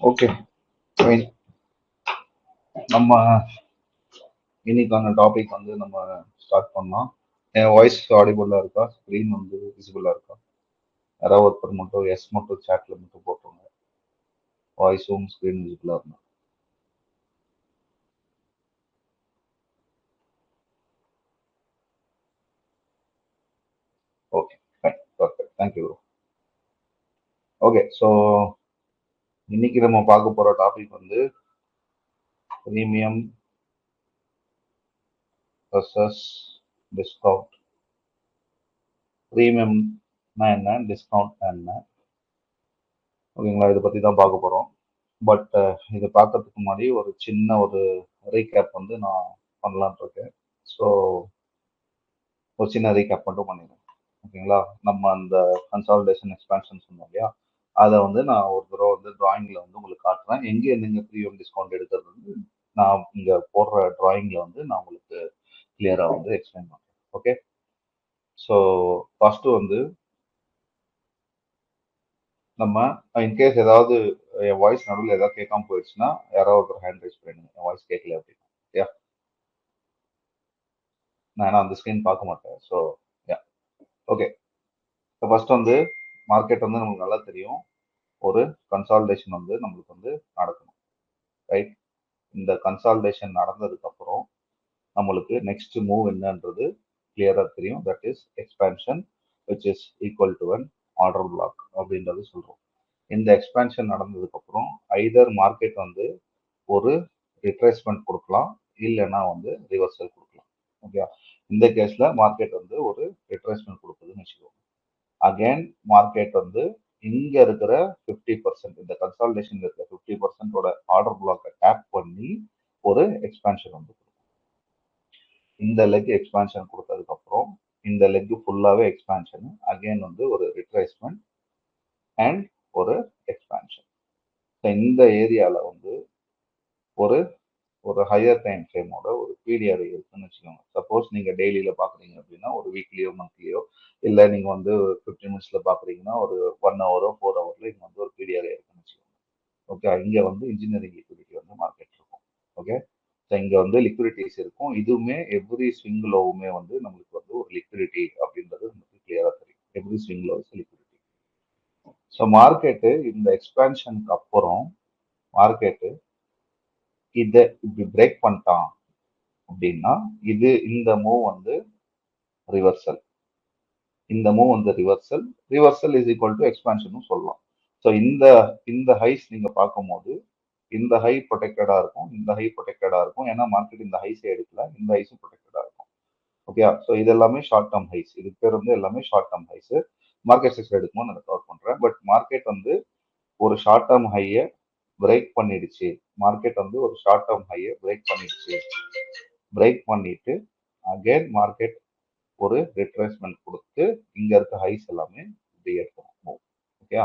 Okay, fine. நம்ம இன்னைக்கான topic வந்து நம்ம ஸ்டார்ட் பண்ணலாம். என் வாய்ஸ் ஆடிபிளா இருக்கா? ஸ்க்ரீன் வந்து விசிபிளா இருக்கா? யாராவது ஒருத்தர் மட்டும் எஸ் மட்டும் சேட்ல மட்டும் போட்டுருங்க. வாய்ஸும் ஸ்க்ரீன் விசிபிளா இருந்தா. Okay, fine, perfect. Thank you. Okay, so இன்னைக்கு நம்ம பார்க்க போற டாபிக் வந்து ப்ரீமியம் வர்சஸ் டிஸ்கவுண்ட். ப்ரீமியம்னா என்ன, டிஸ்கவுண்ட் என்ன? ஓகேங்களா, இதை பத்தி தான் பார்க்க போறோம். பட் இதை பார்க்கறதுக்கு முன்னாடி ஒரு சின்ன ஒரு ரீகேப் வந்து நான் பண்ணலாம்னு இருக்கேன். ஸோ ஒரு சின்ன ரீகேப் மட்டும் பண்ணிடுறேன். ஓகேங்களா, நம்ம அந்த கன்சாலிடேஷன் எக்ஸ்பான்ஷன் சொன்னோம் இல்லையா, அதை வந்து நான் ஒரு தடவை வந்து டிராயிங்ல வந்து உங்களுக்கு காட்டுறேன். எங்கே நீங்க ப்ரீமியம் டிஸ்கவுண்ட் எடுக்கிறது வந்து நான் இங்க போடுற டிராயிங்ல வந்து நான் உங்களுக்கு கிளியரா வந்து எக்ஸ்பிளைன் பண்றேன். ஓகே, ஸோ ஃபர்ஸ்ட் வந்து நம்ம இன்கேஸ் ஏதாவது என் வாய்ஸ் நடுவில் ஏதாவது கேட்காம போயிடுச்சுன்னா யாராவது ஒரு ஹேண்ட் ரைஸ் பண்ணுங்க, என் வாய்ஸ் கேட்கல அப்படின்னா. யா, நான் ஏன்னா அந்த ஸ்க்ரீன் பார்க்க மாட்டேன். So yeah, okay. இப்போ ஃபர்ஸ்ட் வந்து மார்க்கெட் வந்து நமக்கு நல்லா தெரியும். ஒரு கன்சாலிடேஷன் வந்து நம்மளுக்கு வந்து நடக்கணும், ரைட்? இந்த கன்சாலிடேஷன் நடந்ததுக்கு அப்புறம் நம்மளுக்கு நெக்ஸ்ட் மூவ் என்னன்றது கிளியரா தெரியும். That is expansion which is equal to an order black அப்படின்றது சொல்றோம். இந்த எக்ஸ்பான்ஷன் நடந்ததுக்கு அப்புறம் ஐதர் மார்க்கெட் வந்து ஒரு ரிட்ரேஸ்மெண்ட் கொடுக்கலாம், இல்லைன்னா வந்து ரிவர்சல் கொடுக்கலாம். ஓகே, இந்த கேஸ்ல மார்க்கெட் வந்து ஒரு ரிட்ரேஸ்மெண்ட் கொடுக்குதுன்னு வச்சுக்கோங்க. அகைன் மார்க்கெட் வந்து இங்க இருக்கிற 50%, இந்த கன்சாலிடேஷன் இருக்கிற 50%ஓட ஆர்டர் பிளாக்கை டேப் பண்ணி ஒரு எக்ஸ்பான்ஷன் வந்து கொடுக்கும். இந்த லெக் எக்ஸ்பான்ஷன் கொடுத்ததுக்கு அப்புறம் இந்த லெக் ஃபுல்லாவே எக்ஸ்பான்ஷன், அகைன் வந்து ஒரு ரிட்ரேஸ்மெண்ட் அண்ட் ஒரு எக்ஸ்பான்ஷன். இந்த ஏரியால வந்து ஒரு ஒரு ஹையர் டைம் ஃப்ரேமோட ஒரு பீடிஆர் இருக்குன்னு வச்சுக்கோங்க. சப்போஸ் நீங்க டெய்லியில பாக்குறீங்க அப்படின்னா ஒரு வீக்லியோ மந்த்லியோ, இல்ல நீங்க வந்து 15 மினிட்ஸ்ல பாக்குறீங்கன்னா ஒரு 1 ஹவரோ 4 ஹவர்ல இங்க வந்து ஒரு பீடிஆர் இருக்குன்னு வச்சுக்கோங்க. ஓகே, இங்க வந்து இன்ஜினியரிங் லிக்விடிட்டி வந்து மார்க்கெட் இருக்கும். ஓகே, ஸோ இங்க வந்து லிக்விடிட்டிஸ் இருக்கும். இதுவுமே எவ்ரி ஸ்விங் லோவுமே வந்து நம்மளுக்கு வந்து ஒரு லிக்விடிட்டி அப்படின்றது நமக்கு கிளியரா தெரியும். Every swing low is liquidity. So market இந்த எக்ஸ்பான்ஷனுக்கு அப்புறம் மார்க்கெட்டு இதை இப்படி பிரேக் பண்ணிட்டான் அப்படின்னா இது இந்த மூவ் வந்து ரிவர்சல். இந்த மூவ் வந்து reversal. Reversal is equal to expansion சொல்லலாம். ஸோ இந்த இந்த ஹைஸ் நீங்க பார்க்கும்போது இந்த ஹை ப்ரொடெக்டடா இருக்கும், இந்த ஹை ப்ரொடெக்டடா இருக்கும். ஏன்னா மார்க்கெட் இந்த ஹைஸே எடுக்கல, இந்த ஹைஸும் ப்ரொடெக்டடா இருக்கும். ஓகே, ஸோ இது எல்லாமே ஷார்ட் டேர்ம் ஹைஸ். இது பேர் வந்து எல்லாமே short term highs. Market sector எடுக்கும்போது நான் கவர் பண்றேன். பட் மார்க்கெட் வந்து ஒரு ஷார்ட் டேர்ம் ஹையை பிரேக் பண்ணிடுச்சு. மார்க்கெட் வந்து ஒரு ஷார்ட் டேர்ம் ஹையை பிரேக் பண்ணிடுச்சு. பிரேக் பண்ணிட்டு அகைன் மார்க்கெட் ஒரு ரிட்ரேஸ்மெண்ட் கொடுத்து இங்க இருக்க ஹைஸ் எல்லாமே இப்படி எடுக்கணும். ஓகே,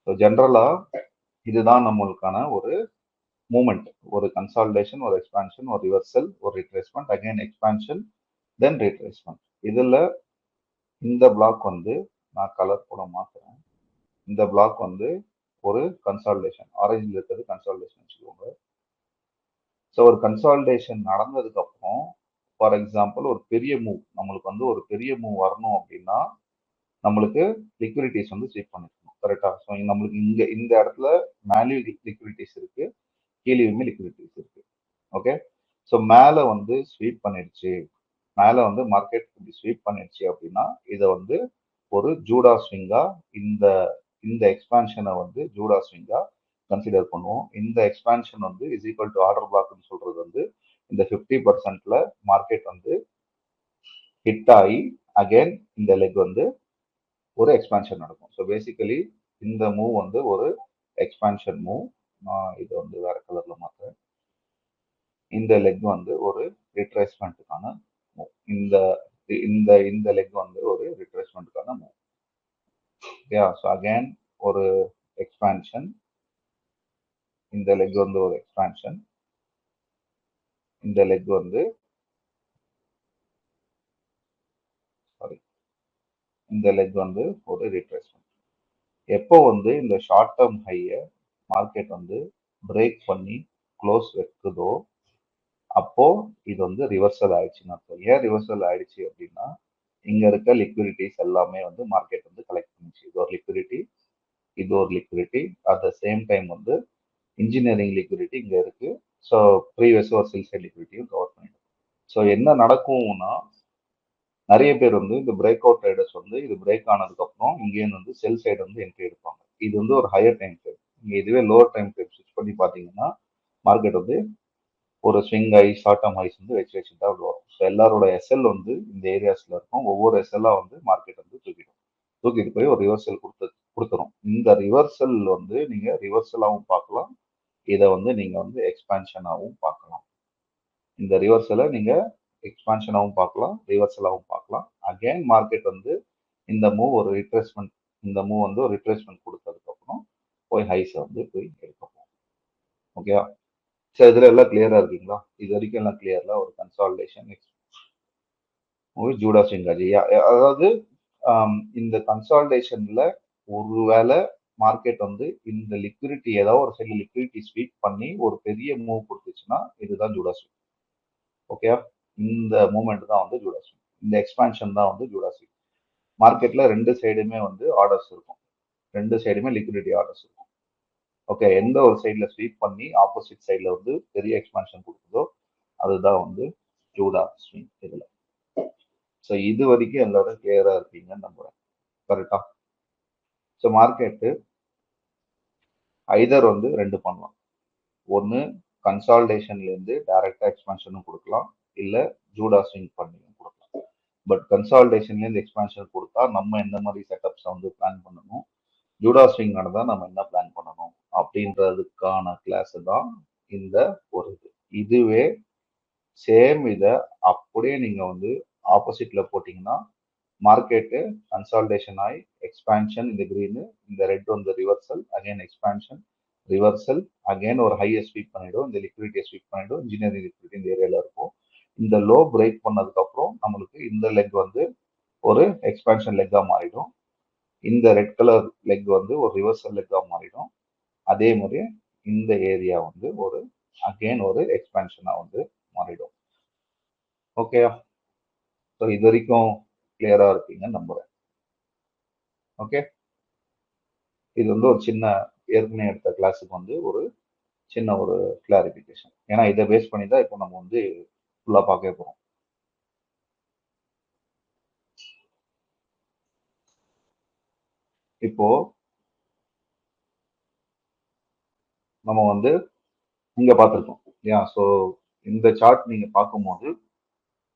ஸோ ஜென்ரலா இதுதான் நம்மளுக்கான ஒரு மூமெண்ட். ஒரு கன்சாலிடேஷன், ஒரு எக்ஸ்பான்ஷன், ஒரு ரிவர்சல், ஒரு ரிட்ரேஸ்மெண்ட், அகைன் எக்ஸ்பான்ஷன், தென் ரிட்ரேஸ்மெண்ட். இதுல இந்த பிளாக் வந்து நான் கலர் கூட மாத்துறேன். இந்த பிளாக் வந்து ஒரு கன்சாலிடேஷன், ஆரஞ்சில் இருக்கிறது கன்சாலிடேஷன் வச்சுக்கோங்க. ஸோ ஒரு கன்சாலிடேஷன் நடந்ததுக்கு அப்புறம் ஃபார் எக்ஸாம்பிள் ஒரு பெரிய மூவ், நம்மளுக்கு வந்து ஒரு பெரிய மூவ் வரணும் அப்படின்னா நம்மளுக்கு லிக்விடிட்டிஸ் வந்து ஸ்வீப் பண்ணிருக்கணும், கரெக்டா? ஸோ நம்மளுக்கு இங்க இந்த இடத்துல மேலேயும் லிக்விடிட்டிஸ் இருக்கு, கீழேயுமே லிக்விடிட்டிஸ் இருக்கு. ஓகே, ஸோ மேலே வந்து ஸ்வீப் பண்ணிடுச்சு, மேலே வந்து மார்க்கெட் இப்படி ஸ்வீப் பண்ணிடுச்சு அப்படின்னா இதை வந்து ஒரு ஜூடா ஸ்விங்கா, இந்த இந்த எக்ஸ்பான்ஷனை வந்து ஜூடா ஸ்விங்கா கன்சிடர் பண்ணுவோம். இந்த எக்ஸ்பான்ஷன் வந்து இஸ் ஈக்குவல் டு ஆர்டர் பிளாக்னு சொல்றது வந்து இந்த 50%ல மார்க்கெட் வந்து ஹிட் ஆகி அகைன் இந்த லெக் வந்து ஒரு எக்ஸ்பான்ஷன் நடக்கும். ஸோ பேசிக்கலி இந்த மூவ் வந்து ஒரு எக்ஸ்பான்ஷன் மூவ். நான் இதை வந்து வேற கலர்ல மாத்துறேன். இந்த லெக் வந்து ஒரு ரிட்ரேஸ்மெண்ட்டுக்கான மூவ். இந்த இந்த இந்த லெக் வந்து ஒரு ரிட்ரேஸ்மெண்ட்டுக்கான மூவ். ஓகே, ஸோ அகைன் ஒரு எக்ஸ்பான்ஷன், இந்த லெக் வந்து ஒரு எக்ஸ்பான்ஷன், இந்த லெக் வந்து சாரி இந்த லெக் வந்து ஒரு ரிட்ரேஸ்மெண்ட். எப்போ வந்து இந்த ஷார்ட் டேர்ம் ஹையை மார்க்கெட் வந்து பிரேக் பண்ணி க்ளோஸ் வைக்குதோ அப்போ இது வந்து ரிவர்சல் ஆயிடுச்சுன்னு அர்த்தம். ஏன் ரிவர்சல் ஆயிடுச்சு அப்படின்னா இங்க இருக்க லிக்விடிட்டிஸ் எல்லாமே வந்து மார்க்கெட் வந்து கலெக்ட் பண்ணிச்சு. இது ஒரு லிக்விடிட்டி, இது ஒரு liquidity. At the same time வந்து இன்ஜினியரிங் லிக்விடிட்டி இங்க இருக்கு. ஸோ ப்ரீவியஸ் ஒரு செல் சைட் லிக்விடிட்டியும் கவர் பண்ணிடும். ஸோ என்ன நடக்கும்னா நிறைய பேர் வந்து இந்த பிரேக் அவுட் ட்ரேடர்ஸ் வந்து இது பிரேக் ஆனதுக்கு அப்புறம் இங்கேருந்து வந்து செல் சைடு வந்து என்ட்ரி எடுப்பாங்க. இது வந்து ஒரு ஹையர் டைம் ஃப்ரேம். நீங்க இதுவே லோவர் டைம் ஃப்ரேம் ஸ்விட்ச் பண்ணி பாத்தீங்கன்னா மார்க்கெட் வந்து ஒரு ஸ்விங் ஐ ஷார்ட் டர்ம் ஐஸ் வந்து வச்சு தான் வரும். ஸோ எல்லாரோட எஸ்எல் வந்து இந்த ஏரியாஸ்ல இருக்கும். ஒவ்வொரு எஸ்எல்லா வந்து மார்க்கெட் வந்து தூக்கிட்டு போய் ஒரு ரிவர்சல் கொடுத்துரும். இந்த ரிவர்சல் வந்து நீங்க ரிவர்சலாகவும் பார்க்கலாம், இதை வந்து நீங்க வந்து எக்ஸ்பான்ஷனாகவும் பார்க்கலாம். இந்த ரிவர்சலை நீங்க எக்ஸ்பான்ஷனாகவும் பார்க்கலாம், ரிவர்சலாகவும் பார்க்கலாம். அகைன் மார்க்கெட் வந்து இந்த மூவ் ஒரு ரிட்ரேஸ்மெண்ட், இந்த மூவ் வந்து ஒரு ரிட்ரேஸ்மெண்ட் கொடுத்ததுக்கு அப்புறம் போய் ஹைஸை வந்து போய் எடுக்கப்போம். ஓகேவா? ஸோ இதுல எல்லாம் கிளியரா இருக்குங்களா? இது வரைக்கும் எல்லாம் கிளியர்ல ஒரு கன்சாலிடேஷன் ஜூடா ஸ்விங் அதாவது இந்த கன்சாலிடேஷன்ல ஒருவேளை மார்க்கெட் வந்து இந்த லிக்விடிட்டி ஏதாவது ஒரு சைடு லிக்விடிட்டி ஸ்வீப் பண்ணி ஒரு பெரிய மூவ் கொடுத்துச்சுன்னா இதுதான் ஜூடா ஸ்விங். ஓகே, இந்த மூமெண்ட் தான் வந்து ஜூடா ஸ்விங். இந்த எக்ஸ்பான்ஷன் தான் வந்து ஜூடா ஸ்விங். மார்க்கெட்ல ரெண்டு சைடுமே வந்து ஆர்டர்ஸ் இருக்கும், ரெண்டு சைடுமே லிக்விடிட்டி ஆர்டர்ஸ் இருக்கும். ஓகே, எந்த ஒரு சைட்ல ஸ்வீப் பண்ணி ஆப்போசிட் சைட்ல வந்து பெரிய எக்ஸ்பான்ஷன் கொடுக்குதோ அதுதான் வந்து ஜூடா ஸ்விங் இதுல. ஸோ இது வரைக்கும் எல்லாரும் கிளியரா இருப்பீங்கன்னு நம்புறேன். கரெக்டா? ஸோ மார்க்கெட்டு ஐதர் வந்து ரெண்டு பண்ணலாம். ஒன்று கன்சால்டேஷன்லேருந்து டைரக்டா எக்ஸ்பான்ஷனும் கொடுக்கலாம், இல்லை ஜூடா ஸ்விங் பண்ணியும் கொடுக்கலாம். பட் கன்சால்டேஷன்லேருந்து எக்ஸ்பான்ஷன் கொடுத்தா நம்ம எந்த மாதிரி செட்டப்ஸை வந்து பிளான் பண்ணணும், ஜூடா ஸ்விங் நடந்தால் நம்ம என்ன பிளான் பண்ணணும் அப்படின்றதுக்கான கிளாஸ் தான் இந்த ஒரு இதுவே சேம் இதை அப்படியே நீங்கள் வந்து ஆப்போசிட்ல போட்டிங்கன்னா மார்க்கெட்டு கன்சால்டேஷன் ஆகி எக்ஸ்பான்ஷன் இந்த கிரீனு, இந்த ரெட் வந்து reversal, again expansion reversal, again ஒரு ஹையை ஸ்வீப் பண்ணிடும், இந்த லிக்விடிட்டியை ஸ்வீப் பண்ணிடும், இன்ஜினியரிங் லிக்விடிட்டி இந்த ஏரியால இருக்கும். இந்த லோ பிரேக் பண்ணதுக்கு அப்புறம் நம்மளுக்கு இந்த லெக் வந்து ஒரு எக்ஸ்பான்ஷன் லெக்கா மாறிடும், இந்த ரெட் கலர் லெக் வந்து ஒரு ரிவர்சல் லெக்கா மாறிடும். அதே மாதிரி இந்த ஏரியா வந்து ஒரு அகைன் ஒரு எக்ஸ்பான்ஷனா வந்து மாறிடும். ஓகே, ஸோ இது வரைக்கும் கிளியரா இருப்பீங்கன்னு நம்புறேன். ஓகே, இது வந்து ஒரு சின்ன ஏற்கனவே எடுத்த கிளாஸுக்கு வந்து ஒரு சின்ன ஒரு கிளாரிபிகேஷன். ஏன்னா இதை பேஸ் பண்ணி தான் இப்போ நம்ம வந்து ஃபுல்லா பார்க்க போறோம். இப்போ நம்ம வந்து இங்க பார்த்துருக்கோம் இல்லையா? ஸோ இந்த சார்ட் நீங்க பார்க்கும்போது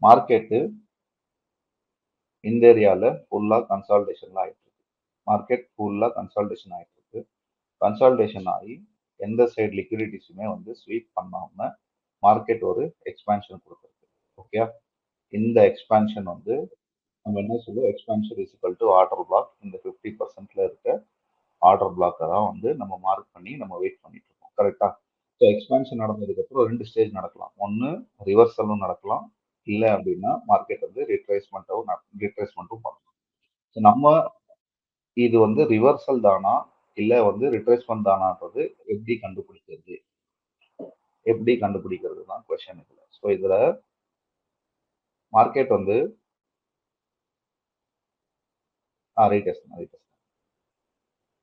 மார்க்கெட்டு இந்த ஏரியால ஃபுல்லா கன்சால்டேஷன்ல ஆயிட்டு இருக்கு. மார்க்கெட் ஃபுல்லா கன்சால்டேஷன் ஆயிட்டு இருக்கு. கன்சால்டேஷன் ஆகி எந்த சைடு லிக்விடிட்டிஸுமே வந்து ஸ்வீப் பண்ணாம மார்க்கெட் ஒரு எக்ஸ்பான்ஷன் கொடுத்துருக்கு. ஓகே, இந்த எக்ஸ்பான்ஷன் வந்து நம்ம என்ன சொல்லுவோம், expansion is equal to order black. இந்த 50%ல இருக்க ஆர்டர் பிளாக்கை தான் வந்து நம்ம மார்க் பண்ணி நம்ம வெயிட் பண்ணிட்டு இருக்கோம். கரெக்டா? ஸோ எக்ஸ்பான்ஷன் நடந்ததுக்கு அப்புறம் ரெண்டு ஸ்டேஜ் நடக்கலாம். ஒன்று ரிவர்சலும் நடக்கலாம், இல்லை அப்படின்னா மார்க்கெட் வந்து ரிட்ரேஸ்மெண்ட்டும் பண்ணலாம். ஸோ நம்ம இது வந்து ரிவர்சல் தானா இல்லை வந்து ரிட்ரேஸ்மெண்ட் தானான்றது எப்படி கண்டுபிடிக்கிறது, தான் கொஸ்டின் இதுல. ஸோ இதுல மார்க்கெட் வந்து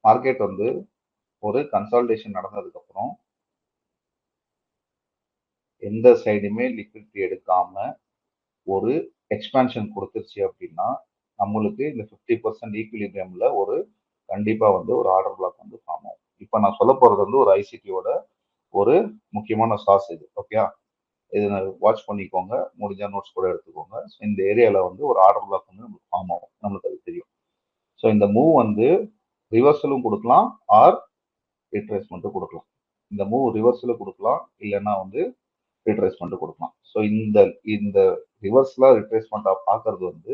மார்க்கெட் வந்து ஒரு கன்சால்டேஷன் நடந்ததுக்கு அப்புறம் எந்த சைடுமே லிக்விடிட்டி எடுக்காம ஒரு எக்ஸ்பான்ஷன் கொடுத்துருச்சு அப்படின்னா நம்மளுக்கு இந்த 50% ஈக்குலிபிரியம்ல ஒரு கண்டிப்பா வந்து ஒரு ஆர்டர் பிளாக் வந்து ஃபார்ம் ஆகும். இப்போ நான் சொல்ல போறது வந்து ஒரு ஐசிடியோட ஒரு முக்கியமான சார்ஸ் இது. ஓகே, இது வாட்ச் பண்ணிக்கோங்க, முடிஞ்ச நோட்ஸ் கூட எடுத்துக்கோங்க. இந்த ஏரியால வந்து ஒரு ஆர்டர் பிளாக் வந்து நம்மளுக்கு ஃபார்ம் ஆகும், நம்மளுக்கு அது தெரியும். ஸோ இந்த மூவ் வந்து ரிவர்சலும் கொடுக்கலாம் ஆர் ரிட்ரேஸ்மெண்ட்டும் கொடுக்கலாம். இந்த மூவ் ரிவர்சலும் கொடுக்கலாம், இல்லைன்னா வந்து ரிட்ரேஸ்மெண்ட் கொடுக்கலாம். ஸோ இந்த இந்த ரிவர்ஸ்ல ரிட்ரேஸ்மெண்ட்டா பார்க்கறது வந்து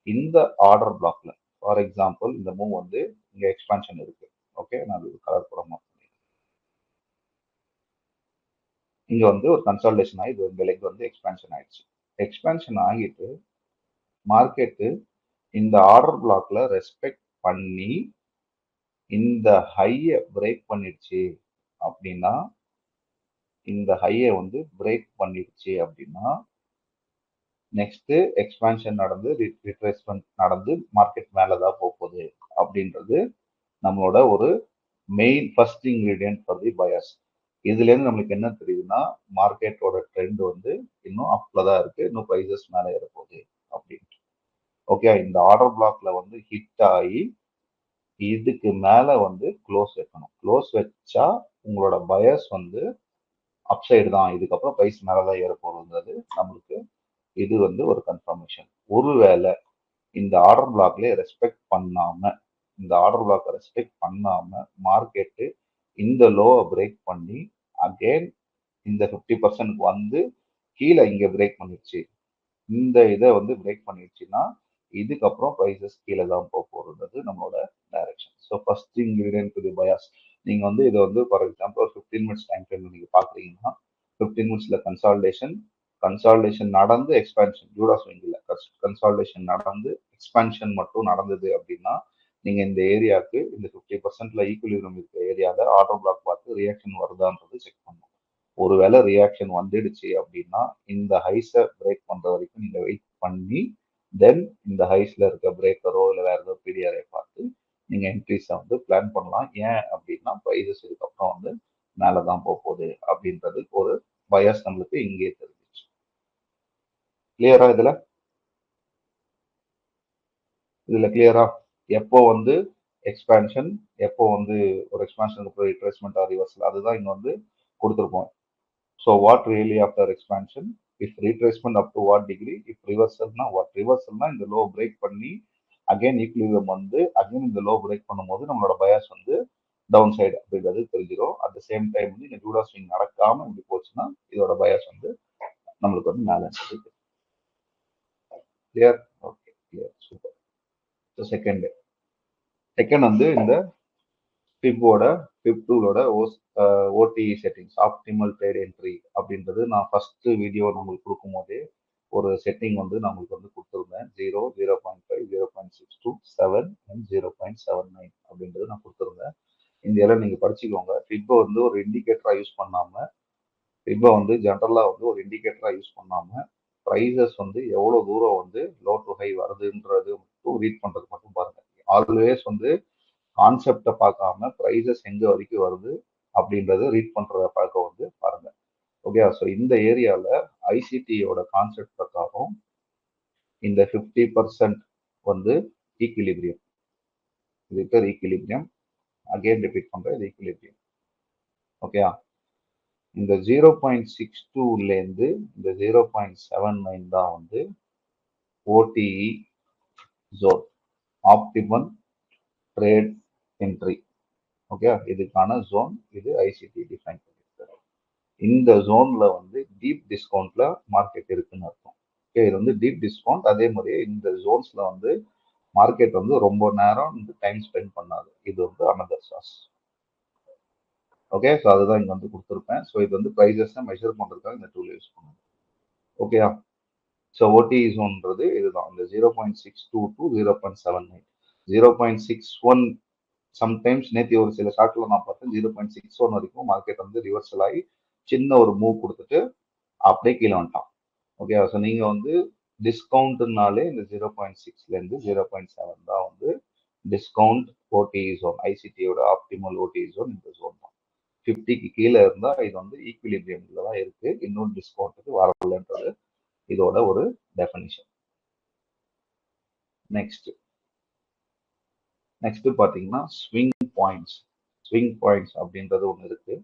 இந்த ஆர்டர் பிளாக்ல. ஃபார் எக்ஸாம்பிள் இந்த மூவ் வந்து இங்க எக்ஸ்பான்ஷன் இருக்கு. ஓகே, நான் கலர் கூட மாற்றேன். இங்க வந்து ஒரு கன்சால்டேஷன் ஆகி இந்த லெக் வந்து எக்ஸ்பான்ஷன் ஆயிடுச்சு. எக்ஸ்பான்ஷன் ஆகிட்டு மார்க்கெட்டு இந்த ஆர்டர் பிளாக்ல ரெஸ்பெக்ட் பண்ணி இந்த ஹையை பிரேக் பண்ணிடுச்சு அப்படின்னா இந்த ஹையை வந்து பிரேக் பண்ணிடுச்சு அப்படின்னா நெக்ஸ்ட் எக்ஸ்பான்ஷன் நடந்து ரிட்ரேஸ்மெண்ட் நடந்து மார்க்கெட் மேலதான் போகுது அப்படின்றது நம்மளோட ஒரு main first ingredient for the buyers. இதுல இருந்து நம்மளுக்கு என்ன தெரியுதுன்னா மார்க்கெட்டோட ட்ரெண்ட் வந்து இன்னும் அப்ல தான் இருக்கு, இன்னும் ப்ரைசஸ் மேல ஏற போகுது அப்படின்ட்டு. ஓகே, இந்த ஆர்டர் பிளாக்ல வந்து ஹிட் ஆகி இதுக்கு மேல வந்து க்ளோஸ் வைக்கணும். க்ளோஸ் வச்சா உங்களோட பயர்ஸ் வந்து அப்சைடு தான், இதுக்கப்புறம் ப்ரைஸ் மேலதான் ஏற போகுதுன்றது நம்மளுக்கு இது வந்து ஒரு கன்ஃபர்மேஷன். ஒருவேளை இந்த ஆர்டர் பிளாக்ல ரெஸ்பெக்ட் பண்ணாம மார்க்கெட்டு இந்த லோவை பிரேக் பண்ணி அகெயின் இந்த 50% வந்து கீழே இங்க பிரேக் பண்ணிடுச்சு, இந்த இதை வந்து பிரேக் பண்ணிடுச்சுன்னா இதுக்கப்புறம் ப்ரைசஸ் கீழே தான் போக போகிறது நம்மளோட direction. So first ingredient to the bias. நீங்க வந்து இதை வந்து ஃபார் எக்ஸாம்பிள் ஒரு 15 மினிட்ஸ் டைம் ஃப்ரேம் நீங்க பாக்குறீங்கன்னா 15 மினிட்ஸ்ல கன்சால்டேஷன் நடந்து எக்ஸ்பான்ஷன், ஜூடா ஸ்விங் இல்ல, கன்சால்டேஷன் நடந்து எக்ஸ்பான்ஷன் மட்டும் நடந்தது அப்படின்னா நீங்க இந்த ஏரியாவுக்கு இந்த 50%ல ஈக்குவலிபிரியம் இருக்க ஏரியால ஆர்டர் பிளாக் பார்த்து ரியாக்ஷன் வருதான்றது செக் பண்ணணும். ஒருவேளை ரியாக்ஷன் வந்துடுச்சு அப்படின்னா இந்த ஹைஸை பிரேக் பண்ற வரைக்கும் நீங்க வெயிட் பண்ணி தென் இந்த ஹைஸ்ல இருக்க பிரேக்கரோ இல்லை வேற ஏதோ பிடிஆரை பார்த்து நீங்க என்ட்ரிஸை வந்து பிளான் பண்ணலாம். ஏன் அப்படின்னா ப்ரைஸஸ் இதுக்கப்புறம் வந்து மேலதான் போகுது அப்படின்றது ஒரு பயஸ் நம்மளுக்கு இங்கே தெரிஞ்சிச்சு. கிளியரா? இதுல கிளியரா எப்போ வந்து எக்ஸ்பான்ஷன், எப்போ வந்து ஒரு எக்ஸ்பான்ஷனுக்கு ரிட்ரேஸ்மெண்ட் ஆர் ரிவர்சல், அதுதான் இங்க வந்து கொடுத்துருப்போம். So what really after expansion, if retracement up to what degree, if ரிவர்சல்னா வாட். ரிவர்சல்னா இந்த லோ பிரேக் பண்ணி அகைன் ஈக்குலிபிரியம் வந்து அகைன் இந்த லோ பிரேக் பண்ணும்போது நம்மளோட பயாஸ் வந்து டவுன் சைடு அப்படின்றது தெரிஞ்சிடும். அட் த சேம் டைம் வந்து இந்த ஜூடா ஸ்விங் நடக்காம இப்படி போச்சுன்னா இதோட பயாஸ் வந்து நம்மளுக்கு வந்து மேலே இருக்கு. Clear? Okay, clear, super. So second வந்து இந்த ஃபிப்போட ஃபிப் டூலோட OTE settings, optimal trade entry அப்படின்றது நான் ஃபர்ஸ்ட் வீடியோ நம்மளுக்கு கொடுக்கும் போதே ஒரு செட்டிங் வந்து நான் உங்களுக்கு வந்து கொடுத்துருந்தேன். 0, 0.5, 0.62, 7 அண்ட் 0.79 அப்படின்றது நான் கொடுத்துருந்தேன். இந்த எல்லாம் நீங்க படிச்சுக்கோங்க. ஃபிப்போ வந்து ஒரு இண்டிகேட்டரா யூஸ் பண்ணாம, ஃபிப்போ வந்து ஜென்ரலா வந்து ஒரு இண்டிகேட்டரா யூஸ் பண்ணாம ப்ரைசஸ் வந்து எவ்வளவு தூரம் வந்து லோ டு ஹை வருதுன்றது மட்டும் ரீட் பண்றது மட்டும் பாருங்க. ஆல்வேஸ் வந்து கான்செப்டை பார்க்காம ப்ரைசஸ் எங்க வரைக்கும் வருது அப்படின்றத ரீட் பண்றத பார்க்க வந்து பாருங்க. ஓகே, ஸோ இந்த ஏரியால ஐசிடியோட கான்செப்ட் பிரகாரம் இந்த 50% வந்து ஈக்குலிபிரியம், இது பேர் ஈக்குலிபிரியம். அகைன் ரிப்பீட் பண்றேன், இது ஈக்குலிபிரியம். ஓகே, இந்த 0.62ல இருந்து இந்த 0.79 தான் வந்து OTE zone, optimal trade entry. Okay, இதுக்கான ஜோன் இது ஐசிடி டிஃபைன் பண்ணிருக்காரு. இந்த ஜோன்ல வந்து டீப் டிஸ்கவுண்ட்ல மார்க்கெட் இருக்குன்னு அர்த்தம். ஓகே, இது வந்து டீப் டிஸ்கவுண்ட். அதே மாதிரியே இந்த ஜோன்ஸ்ல வந்து மார்க்கெட் வந்து ரொம்ப நேரம் இந்த டைம் ஸ்பெண்ட் பண்ணாது. இது வந்து அனதர் சார்ஸ். ஓகே, ஸோ அதுதான் இங்க வந்து கொடுத்துருப்பேன். ஸோ இது வந்து ப்ரைஸஸ் மெஷர் பண்றதுக்காக இந்த டூல் யூஸ் பண்ணுவோம். ஓகேயா? ஸோ ஓடிஇ ஜோன்றது இதுதான், இந்த 0.62 டு 0.79, 0.61 சம்டைம்ஸ் நேற்று ஒரு சில ஷார்ட்ல நான் பார்த்தேன் 0.61 வரைக்கும் மார்க்கெட் வந்து ரிவர்சல் ஆகி சின்ன ஒரு மூவ் கொடுத்துட்டு அப்படியே கீழே வந்துட்டான். ஓகே, ஸோ நீங்க வந்து டிஸ்கவுண்ட்னாலே இந்த 0.6ல இருந்து 0.7 தான் வந்து டிஸ்கவுண்ட் ஓடிஇ ஜோன், ஐசிடியோட ஆப்டிமல் ஓடிஇ ஜோன் இந்த ஜோன் தான். 50க்கு கீழே இருந்தா இது வந்து ஈக்குலிபிரியம்ல தான் இருக்கு, இன்னும் டிஸ்கவுண்ட்டுக்கு வரலன்றது இதோட ஒரு டெஃபினிஷன். நெக்ஸ்ட் பாத்தீங்கன்னா ஸ்விங் பாயிண்ட்ஸ் அப்படின்றது ஒன்று இருக்கு.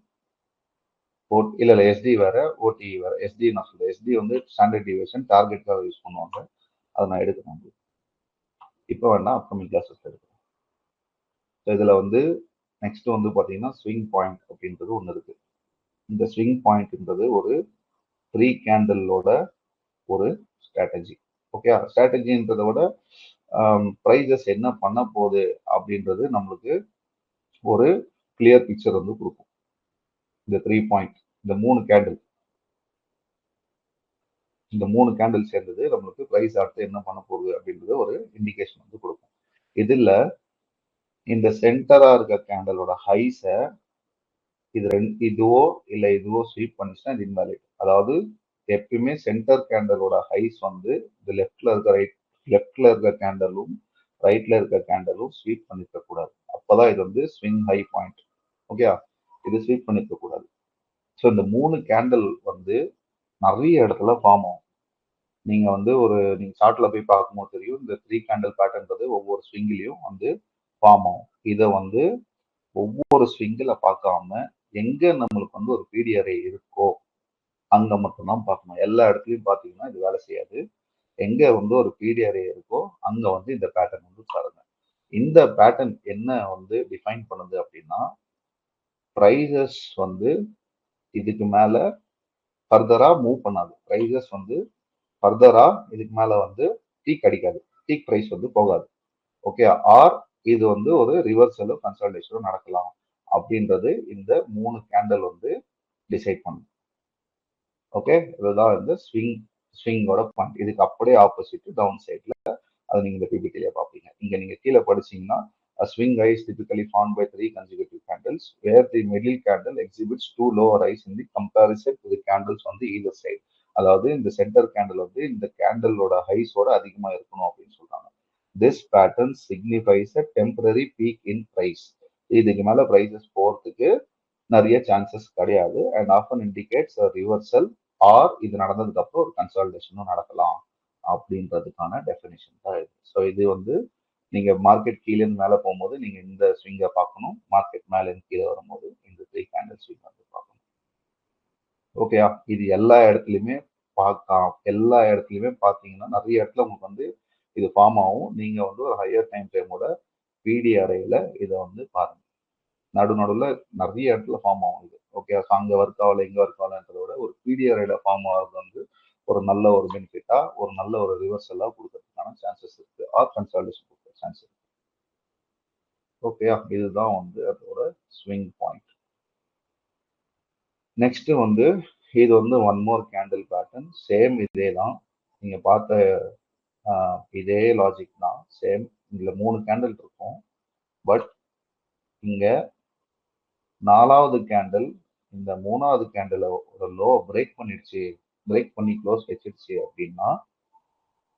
இல்ல எஸ்டி வேற, ஓடிஇ வேற. எஸ்டி நான் சொல்றேன், எஸ்டி வந்து ஸ்டாண்டர்ட் டிவியேஷன், டார்கெட்காக யூஸ் பண்ணுவாங்க. அதை நான் எடுக்கிறேன் இப்போ வேணா அப்கமிங் கிளாஸஸ் எடுக்கிறேன். இதுல வந்து நெக்ஸ்ட் வந்து பாத்தீங்கன்னா ஸ்விங் பாயிண்ட் அப்படின்றது ஒன்று இருக்கு. இந்த ஸ்விங் பாயிண்ட்ன்றது ஒரு ப்ரீ கேண்டலோட ஒரு ஸ்ட்ராட்டஜி. ஓகே, ஸ்ட்ராட்டஜின்றதை விட ப்ரைஸஸ் என்ன பண்ண போகுது அப்படின்றது நம்மளுக்கு ஒரு கிளியர் பிக்சர் வந்து கொடுக்கும். இந்த 3 பாயிண்ட், இந்த 3 கேண்டில் சேர்ந்தது நம்மளுக்கு ப்ரைஸ் அடுத்து என்ன பண்ண போகுது அப்படின்றது ஒரு இண்டிகேஷன் வந்து கொடுக்கும். இதுல இந்த சென்டரா இருக்க கேண்டலோட ஹைஸை இதுவோ இல்ல இதுவோ ஸ்வீப் பண்ணிச்சுன்னா இது இன்வாலிட். அதாவது எப்பயுமே சென்டர் கேண்டலோட ஹைஸ் வந்து இந்த லெஃப்ட்ல இருக்க கேண்டலும் ரைட்ல இருக்க கேண்டலும் ஸ்வீப் பண்ணிருக்க கூடாது. அப்பதான் இது வந்து ஸ்விங் ஹை பாயிண்ட். ஓகே, இது ஸ்வீப் பண்ணிருக்க கூடாது. ஸோ இந்த 3 கேண்டல் வந்து நிறைய இடத்துல ஃபார்ம் ஆகும். நீங்க வந்து நீங்க சார்ட்ல போய் பார்க்கும்போது தெரியும், இந்த 3 கேண்டல் பேட்டர்ன்றது ஒவ்வொரு ஸ்விங்லயும் வந்து ஃபார்ம் ஆகும். இதை வந்து ஒவ்வொரு ஸ்விங்கில் பார்க்காம எங்க நம்மளுக்கு வந்து ஒரு பிடிஆர்ஐ இருக்கோ அங்க மட்டும்தான் பார்க்கணும். எல்லா இடத்துலயும் பார்த்தீங்கன்னா இது வேலை செய்யாது. எங்க வந்து ஒரு பிடிஆர்ஐ இருக்கோ அங்க வந்து இந்த பேட்டர்ன் வந்து பாருங்க. இந்த பேட்டர்ன் என்ன வந்து டிஃபைன் பண்ணுது அப்படின்னா, ப்ரைசஸ் வந்து இதுக்கு மேல ஃபர்தரா மூவ் பண்ணாது. ப்ரைசஸ் வந்து ஃபர்தரா இதுக்கு மேல வந்து பீக் அடிக்காது. பீக் ப்ரைஸ் வந்து போகாது. ஓகே, ஆர் இது வந்து ஒரு ரிவர்சலோ கன்சால்டேஷனோ நடக்கலாம் அப்படின்றது இந்த 3 கேண்டல் வந்து டிசைட் பண்ணும். ஓகே, இதுதான் வந்து ஸ்விங்கோட பாயிண்ட். இதுக்கு அப்படியே ஆப்போசிட் டவுன் சைட்ல அது நீங்க இந்த பிபிடில பார்ப்பீங்க. இங்க நீங்க கீழே படிச்சீங்கன்னா a swing high is typically formed by 3 consecutive candles where the middle candle exhibits 2 lower highs in the comparison to the candles on the either side. அதாவது இந்த சென்டர் கேண்டில் வந்து இந்த கேண்டலோட ஹைஸோட அதிகமா இருக்கணும் அப்படின்னு சொல்றாங்க. This pattern signifies a temporary peak in price. இதுக்கு மேல பிரைசஸ் போறதுக்கு நிறைய சான்சஸ் கிடையாது and often indicates reversal or இது நடந்ததுக்கு அப்புறம் ஒரு கன்சால்டேஷனும் நடக்கலாம் அப்படின்றதுக்கான டெஃபினேஷன் தான் இது. ஸோ இது வந்து நீங்க மார்க்கெட் கீழே மேலே போகும்போது நீங்க இந்த ஸ்விங்கை பார்க்கணும், மார்க்கெட் மேலே கீழே வரும்போது இந்த 3 கேண்டில் ஸ்விங் வந்து பார்க்கணும். ஓகேயா, இது எல்லா இடத்துலையுமே பார்க்கலாம். எல்லா இடத்துலையுமே பார்த்தீங்கன்னா நிறைய இடத்துல உங்களுக்கு வந்து இது ஃபார்ம் ஆகும். நீங்க வந்து ஒரு ஹையர் டைம் ஃப்ரேமோட பிடிஆர்ஐல இதை வந்து பாருங்க. நடுவில் நிறைய இடத்துல ஃபார்ம் ஆகும் இது. ஓகே, அங்க ஒர்க் ஆகல இங்க ஒர்க் ஆகலன்றத விட ஒரு பிடிஆர்ஐல ஃபார்ம் ஆகிறது வந்து ஒரு நல்ல ஒரு பெனிஃபிட்டா ஒரு நல்ல ஒரு ரிவர்சலா கொடுக்கறதுக்கான சான்சஸ் இருக்கு. ஆர் கன்சால்டேஷன் கொடுக்குற சான்ஸ் இருக்கு. ஓகே, இதுதான் வந்து அதோட ஸ்விங் பாயிண்ட். நெக்ஸ்ட் வந்து இது வந்து one more candle pattern. Same இதே தான் நீங்க பார்த்த இதே லாஜிக் தான். சேம் இதுல 3 கேண்டில் இருக்கும். பட் இங்க 4வது கேண்டில் இந்த 3வது கேண்டிலோட லோ பிரேக் பண்ணிடுச்சு, பிரேக் பண்ணி க்ளோஸ் வச்சிருச்சு அப்படின்னா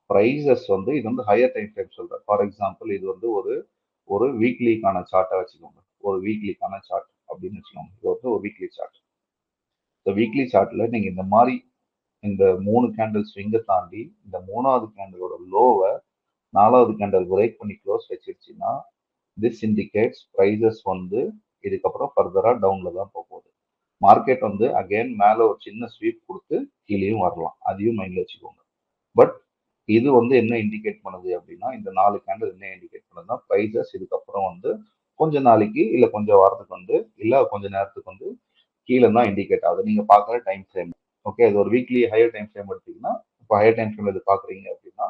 ப்ரைசஸ் வந்து இது வந்து ஹையர் டைம் ஃப்ரேம் சொல்றேன். ஃபார் எக்ஸாம்பிள் இது வந்து ஒரு வீக்லிக்கான சார்ட்டை வச்சுக்கோங்க. ஒரு வீக்லிக்கான சார்ட் அப்படின்னு வச்சுக்கோங்க. இது வந்து ஒரு வீக்லி சார்ட். இந்த வீக்லி சார்ட்ல நீங்க இந்த மாதிரி இந்த 3 கேண்டில் ஸ்விங்கை தாண்டி இந்த 3வது கேண்டிலோட லோவை 4வது கேண்டில் பிரேக் பண்ணி க்ளோஸ் வச்சிருச்சுன்னா திஸ் இண்டிகேட்ஸ் ப்ரைசஸ் வந்து இதுக்கப்புறம் ஃபர்தரா டவுன்ல தான் போகுது. மார்க்கெட் வந்து அகைன் மேல ஒரு சின்ன ஸ்வீப் கொடுத்து கீழேயும் வரலாம். அதையும் மைண்ட்ல வச்சுக்கோங்க. பட் இது வந்து என்ன இண்டிகேட் பண்ணுது அப்படின்னா இந்த 4 கேண்டில் என்ன இண்டிகேட் பண்ணுதுன்னா ப்ரைசஸ் இதுக்கப்புறம் வந்து கொஞ்ச நாளைக்கு இல்ல கொஞ்சம் வாரத்துக்கு வந்து இல்ல கொஞ்ச நேரத்துக்கு வந்து கீழே தான் இண்டிகேட் ஆகுது. நீங்க பாக்குற டைம் ஃப்ரேம். ஓகே, அது ஒரு வீக்லி ஹையர் டைம் ஃப்ரேம் எடுத்தீங்கன்னா இப்போ ஹையர் டைம் ஃப்ரேம் இது பாக்குறீங்க அப்படின்னா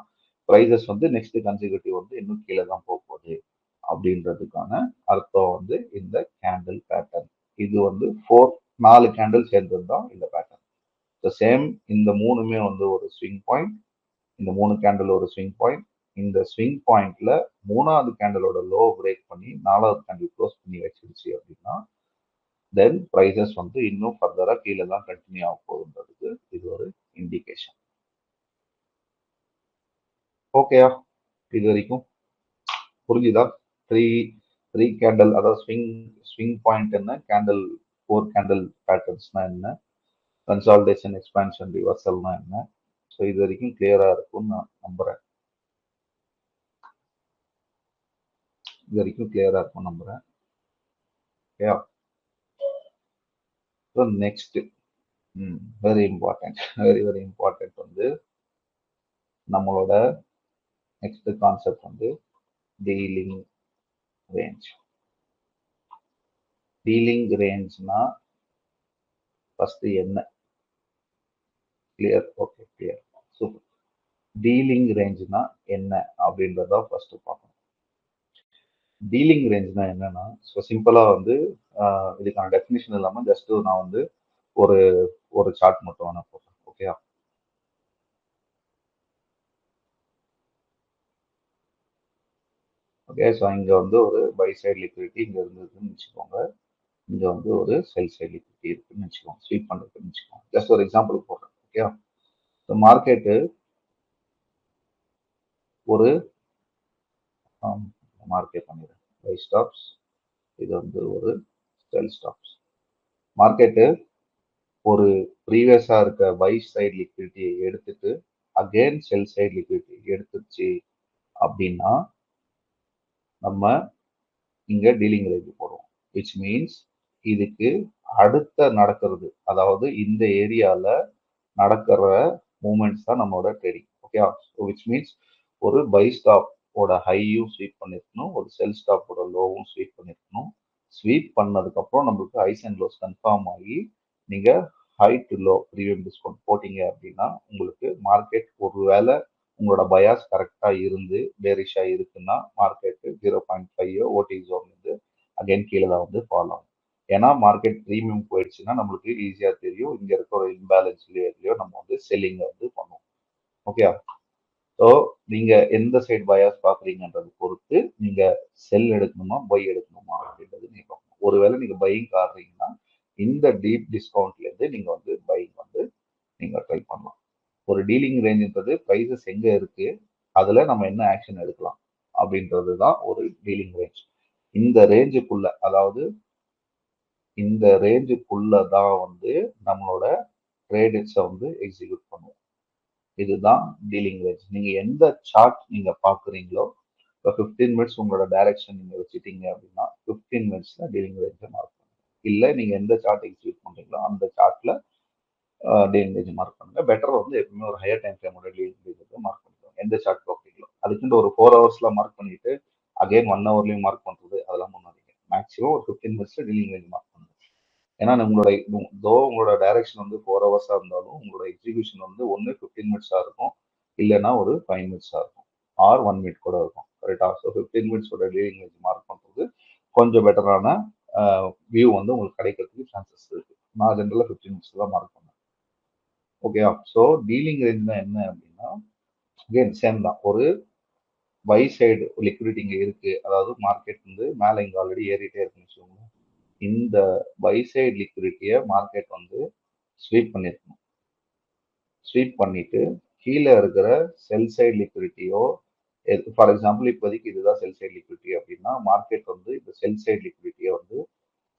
ப்ரைசஸ் வந்து நெக்ஸ்ட் கன்சிக்யூட்டிவ் வந்து இன்னும் கீழே தான் போக போகுது அப்படின்றதுக்கான அர்த்தம் வந்து இந்த கேண்டில் பேட்டர்ன். இது வந்து 4 கேண்டில் சேர்ந்தது தான் இந்த பேட்டர்ன். சேம் இந்த 3மே வந்து ஒரு ஸ்விங் பாயிண்ட். இந்த 3 கேண்டில் ஒரு ஸ்விங் பாயிண்ட். இந்த ஸ்விங் பாயிண்ட்ல 3வது கேண்டிலோட லோ பிரேக் பண்ணி 4வது கேண்டில் க்ளோஸ் பண்ணி வச்சிருச்சு அப்படின்னா தென் ப்ரைசஸ் வந்து இன்னும் ஃபர்தரா கீழே தான் கண்டினியூ ஆக போகுதுன்றதுக்கு இது ஒரு இண்டிகேஷன். ஓகேயா, இது வரைக்கும் புரிஞ்சுதா? த்ரீ த்ரீ கேண்டல் அதாவது ஸ்விங் பாயிண்ட் என்ன, 4 கேண்டல் பேட்டர்ன்ஸ்னா என்ன, கன்சால்டேஷன் எக்ஸ்பான்ஷன் ரிவர்சல்னா என்ன. ஸோ இது வரைக்கும் கிளியரா இருக்கும்னு நான் நம்புறேன். இது வரைக்கும் கிளியரா இருக்கும் நம்புறேன். ஓகேயா, so next very important very important வந்து நம்மளோட நெக்ஸ்ட் கான்செப்ட் வந்து டீலிங் ரேஞ்ச். டீலிங் ரேஞ்ச்னா ஃபர்ஸ்ட் என்ன? Clear? Okay, clear, super. Dealing ரேஞ்ச்னா என்ன அப்படின்றத ஃபர்ஸ்ட் பார்க்கணும். டீலிங் ரேஞ்ச்னா என்னன்னா, ஸோ சிம்பிளா வந்து இதுக்கான டெஃபினிஷன் இல்லாமல் ஜஸ்ட் நான் வந்து ஒரு ஒரு சார்ட் மட்டும் வேணா போடுறேன். ஓகேயா, ஓகே. ஸோ இங்க வந்து ஒரு பை சைடு லிக்விடிட்டி இங்க இருந்ததுன்னு வச்சுக்கோங்க. இங்க வந்து ஒரு செல் சைடு லிக்விடிட்டி இருக்குன்னு வச்சுக்கோங்க, ஸ்வீப் பண்ணுறதுன்னு வச்சுக்கோங்க. ஜஸ்ட் ஒரு எக்ஸாம்பிள் போடுறேன். ஓகே, மார்க்கெட்டு ஒரு மார்க்கெட் பண்ணிடுறேன் பை ஸ்டாப்ஸ், இது வந்து ஒரு செல் ஸ்டாப்ஸ். மார்க்கெட்டு ஒரு ப்ரீவியஸா இருக்க பை சைடு லிக்விடிட்டியை எடுத்துட்டு அகைன் செல் சைடு லிக்விடிட்டி எடுத்துச்சு அப்படின்னா நம்ம இங்க டீலிங் ரேஞ்ச் போடுவோம். விச் மீன்ஸ் இதுக்கு அடுத்த நடக்கிறது, அதாவது இந்த ஏரியால நடக்கிற மூமெண்ட்ஸ் தான் நம்மளோட ட்ரேடிங். ஓகே, விச் மீன்ஸ் ஒரு பை ஸ்டாப் ஓட ஹையும் ஸ்வீப் பண்ணிருக்கணும், ஒரு செல் ஸ்டாப்போட லோவும் ஸ்வீப் பண்ணிருக்கணும். ஸ்வீப் பண்ணதுக்கு அப்புறம் நம்மளுக்கு ஹைஸ் அண்ட் லோஸ் கன்ஃபார்ம் ஆகி நீங்க high to low premium discount போட்டீங்க அப்படின்னா உங்களுக்கு மார்க்கெட் ஒருவேளை உங்களோட பயாஸ் கரெக்டா இருந்து பேரிஷா இருக்குன்னா மார்க்கெட் 0.5 ஓடி ஜோன் வந்து அகைன் கீழே தான் வந்து ஃபாலோ ஆகும். ஏன்னா மார்க்கெட் ப்ரீமியம் போயிடுச்சுன்னா நம்மளுக்கு ஈஸியா தெரியும் இங்க இருக்க ஒரு இன்பேலன்ஸ் லேயர்லயோ நம்ம வந்து செல்லிங் வந்து பண்ணுவோம். ஓகே, ஸோ நீங்க எந்த சைடு பயாஸ் பாக்குறீங்கன்றது பொறுத்து நீங்க செல் எடுக்கணுமா பை எடுக்கணுமா அப்படின்றது நீங்க பார்க்கணும். ஒருவேளை நீங்க பையிங் ஆடுறீங்கன்னா இந்த டீப் டிஸ்கவுண்ட்ல இருந்து நீங்க வந்து பையிங் வந்து நீங்க ட்ரை பண்ணலாம். ஒரு டீலிங் ரேஞ்சுன்றது ப்ரைஸஸ் எங்க இருக்கு, அதுல நம்ம என்ன ஆக்ஷன் எடுக்கலாம் அப்படின்றது தான் ஒரு டீலிங் ரேஞ்ச். இந்த ரேஞ்சுக்குள்ள, அதாவது இந்த ரேஞ்சுக்குள்ள தான் வந்து நம்மளோட ட்ரேட்ஸை வந்து எக்ஸிக்யூட் பண்ணுவோம். இதுதான் டீலிங் ரேஞ்ச். நீங்க எந்த சார்ட் நீங்க பாக்குறீங்களோ, இப்போ 15 மினிட்ஸ் உங்களோட டைரக்ஷன் நீங்க வச்சுட்டீங்க அப்படின்னா 15 மினிட்ஸ்ல டீலிங் ரேஞ்சை மார்க் பண்ணுங்க. இல்ல நீங்க எந்த சார்ட் எக்ஸிக்யூட் பண்றீங்களோ அந்த சார்ட்ல டீலிங் ரேஞ்ச் மார்க் பண்ணுங்க. பெட்டர் வந்து எப்பவுமே ஒரு ஹையர் டைம் ஃப்ரேமோட டீலிங் ரேஞ்ச் மார்க் பண்ணிக்கோங்க. எந்த சார்ட் பார்க்குறீங்களோ அதுக்குன்னு ஒரு 4 ஹவர்ஸ்ல மார்க் பண்ணிட்டு அகைன் 1 ஹவர்லயும் மார்க் பண்றது அதெல்லாம் பண்ணாதீங்க. மேக்ஸிமம் ஒரு 15 மினிட்ஸ்ல டீலிங் ரேஞ்ச் மார்க் பண்ணுங்க. ஏன்னா உங்களோட உங்களோட டைரக்ஷன் வந்து 4 ஹவர்ஸா இருந்தாலும் உங்களோட எக்ஸிகியூஷன் வந்து ஒன்று 15 மினிட்ஸா இருக்கும், இல்லைன்னா ஒரு 5 மினிட்ஸா இருக்கும், ஆர் 1 மினிட் கூட இருக்கும். கரெக்டா? ஸோ 15 மினிட்ஸோட டீலிங் ரேஞ்ச் மார்க் பண்றது கொஞ்சம் பெட்டரான வியூ வந்து உங்களுக்கு கிடைக்கிறதுக்கு சான்சஸ் இருக்கு. நான் ஜென்ரலா 15 மினிட்ஸ் தான் மார்க் பண்ணேன். ஓகேவா? ஸோ டீலிங் ரேஞ்ச்னா என்ன அப்படின்னா அகைன் சேம் தான். ஒரு பை சைடு லிக்விடிட்டி இங்க இருக்கு, அதாவது மார்க்கெட் வந்து மேலே இங்க ஆல்ரெடி ஏறிட்டே இருக்குன்னு வச்சுக்கோங்க. இந்த பை சைடு லிக்விடிட்டியை மார்க்கெட் வந்து ஸ்வீப் பண்ணிருக்கணும். ஸ்வீப் பண்ணிட்டு கீழே இருக்கிற செல் சைடு லிக்விடிட்டியோ, ஃபார் எக்ஸாம்பிள் இப்போதைக்கு இதுதான் செல் சைடு லிக்விடிட்டி அப்படின்னா மார்க்கெட் வந்து இந்த செல் சைடு லிக்விடிட்டியை வந்து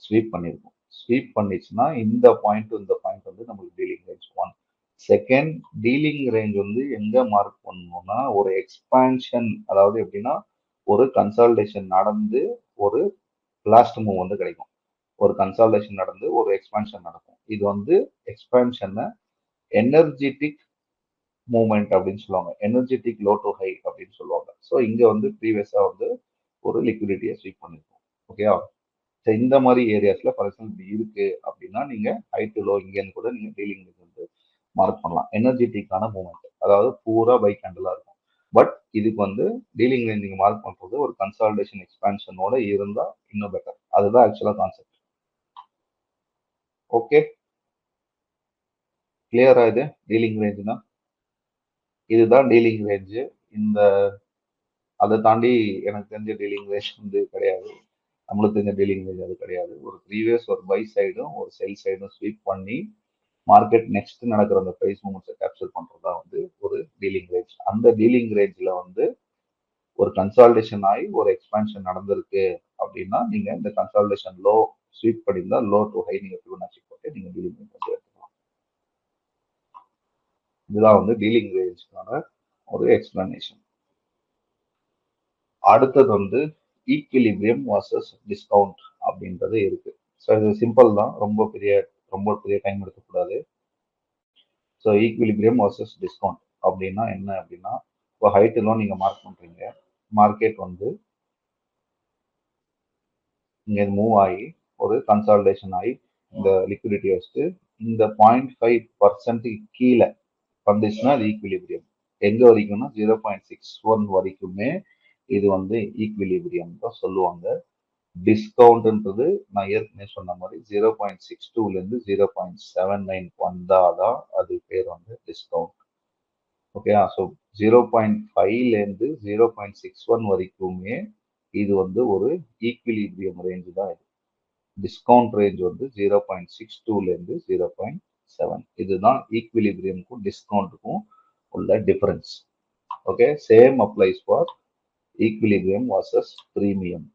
ஸ்வீப் பண்ணிருக்கும். ஸ்வீப் பண்ணிச்சுன்னா இந்த பாயிண்ட் இந்த பாயிண்ட் வந்து நமக்கு dealing range 1. Second, dealing range வந்து எங்க மார்க் பண்ணணும்னா ஒரு எக்ஸ்பான்ஷன், அதாவது எப்படின்னா ஒரு கன்சால்டேஷன் நடந்து ஒரு லாஸ்ட் மூவ் வந்து கிடைக்கும். ஒரு கன்சால்டேஷன் நடந்து ஒரு எக்ஸ்பான்ஷன் நடக்கும். இது வந்து எக்ஸ்பான்ஷனை எனர்ஜெட்டிக் மூவ்மெண்ட் அப்படின்னு சொல்லுவாங்க, எனர்ஜெட்டிக் லோ டு ஹை அப்படின்னு சொல்லுவாங்க. ஸோ இங்க வந்து ப்ரீவியஸா வந்து ஒரு லிக்விடிட்டியை ஸ்வீப் பண்ணிருக்கோம். ஓகேவா? ஸோ இந்த மாதிரி ஏரியாஸ்ல ஃபார் எக்ஸாம்பிள் இப்படி இருக்கு அப்படின்னா நீங்க ஹை டு லோ இங்கேன்னு கூட நீங்க டீலிங் வந்து மார்க் பண்ணலாம். எனர்ஜெட்டிக்கான மூவ்மெண்ட், அதாவது பூரா பை கேண்டலா இருக்கும். பட் இதுக்கு வந்து டீலிங் நீங்க மார்க் பண்றது ஒரு கன்சால்டேஷன் எக்ஸ்பான்ஷனோட இருந்தா இன்னும் பெட்டர். அதுதான் ஆக்சுவலா கான்செப்ட். ஓகே, கிளியரா? இது டீலிங் ரேஞ்சுனா இதுதான் டீலிங் ரேஞ்சு. இந்த அதை தாண்டி எனக்கு தெரிஞ்ச டீலிங் ரேஞ்ச் வந்து கிடையாது. நம்மளுக்கு தெரிஞ்ச டீலிங் ரேஞ்ச் அது கிடையாது. ஒரு ப்ரீவியஸ் ஒரு பை சைடும் ஒரு செல் சைடும் ஸ்வீப் பண்ணி மார்க்கெட் நெக்ஸ்ட் நடக்கிற அந்த பிரைஸ் மூமெண்ட்ஸை கேப்சர் பண்றதா வந்து ஒரு டீலிங் ரேஞ்ச். அந்த டீலிங் ரேஞ்சில் வந்து ஒரு கன்சால்டேஷன் ஆகி ஒரு எக்ஸ்பான்ஷன் நடந்திருக்கு அப்படின்னா நீங்க இந்த கன்சால்டேஷன் லோ ஸ்வீப் பண்ணியிருந்தா லோ டு ஹை நீங்க ஃபிபோனாச்சி போட்டு நீங்க டீலிங் ரேஞ்ச் வந்து எடுத்துக்கலாம். இதுதான் வந்து டீலிங் ரேஞ்சுக்கான ஒரு எக்ஸ்பிளனேஷன். அடுத்தது வந்து ஈக்விலிபிரியம் வர்சஸ் டிஸ்கவுண்ட் அப்படின்றது இருக்கு. ஸோ இது சிம்பிள் தான், ரொம்ப பெரிய டைம் எடுக்கக்கூடாது. ஸோ ஈக்விலிபிரியம் வர்சஸ் டிஸ்கவுண்ட் அப்படின்னா என்ன அப்படின்னா, இப்போ ஹைட்டுலாம் நீங்க மார்க் பண்றீங்க, மார்க்கெட் வந்து இங்க மூவ் ஆகி ஒரு கன்சால்டேஷன் ஆகி இந்த லிக்விடிட்டி வச்சுட்டு இந்த 0.5% கீழே வந்துச்சுன்னா அது ஈக்விலிபிரியம். எங்க வரைக்கும்னா 0.61 வரைக்குமே இது வந்து ஈக்விலிபிரியம் தான் சொல்லுவாங்க. டிஸ்கவுண்ட்ன்றது நான் ஏற்கனவே சொன்ன மாதிரி 0.62லேருந்து 0.79 வந்தாதான் அது பேர் வந்து டிஸ்கவுண்ட். ஓகே, ஸோ 0.5லேருந்து 0.61 வரைக்குமே இது வந்து ஒரு ஈக்விலிபிரியம் ரேஞ்சு தான் இது. டிஸ்கவுண்ட் ரேஞ்ச் வந்து 0.62லேருந்து 0.7. இதுதான் ஈக்விலிபிரியமுக்கும் டிஸ்கவுண்ட்டுக்கும் உள்ள difference. Okay, same applies for equilibrium versus premium.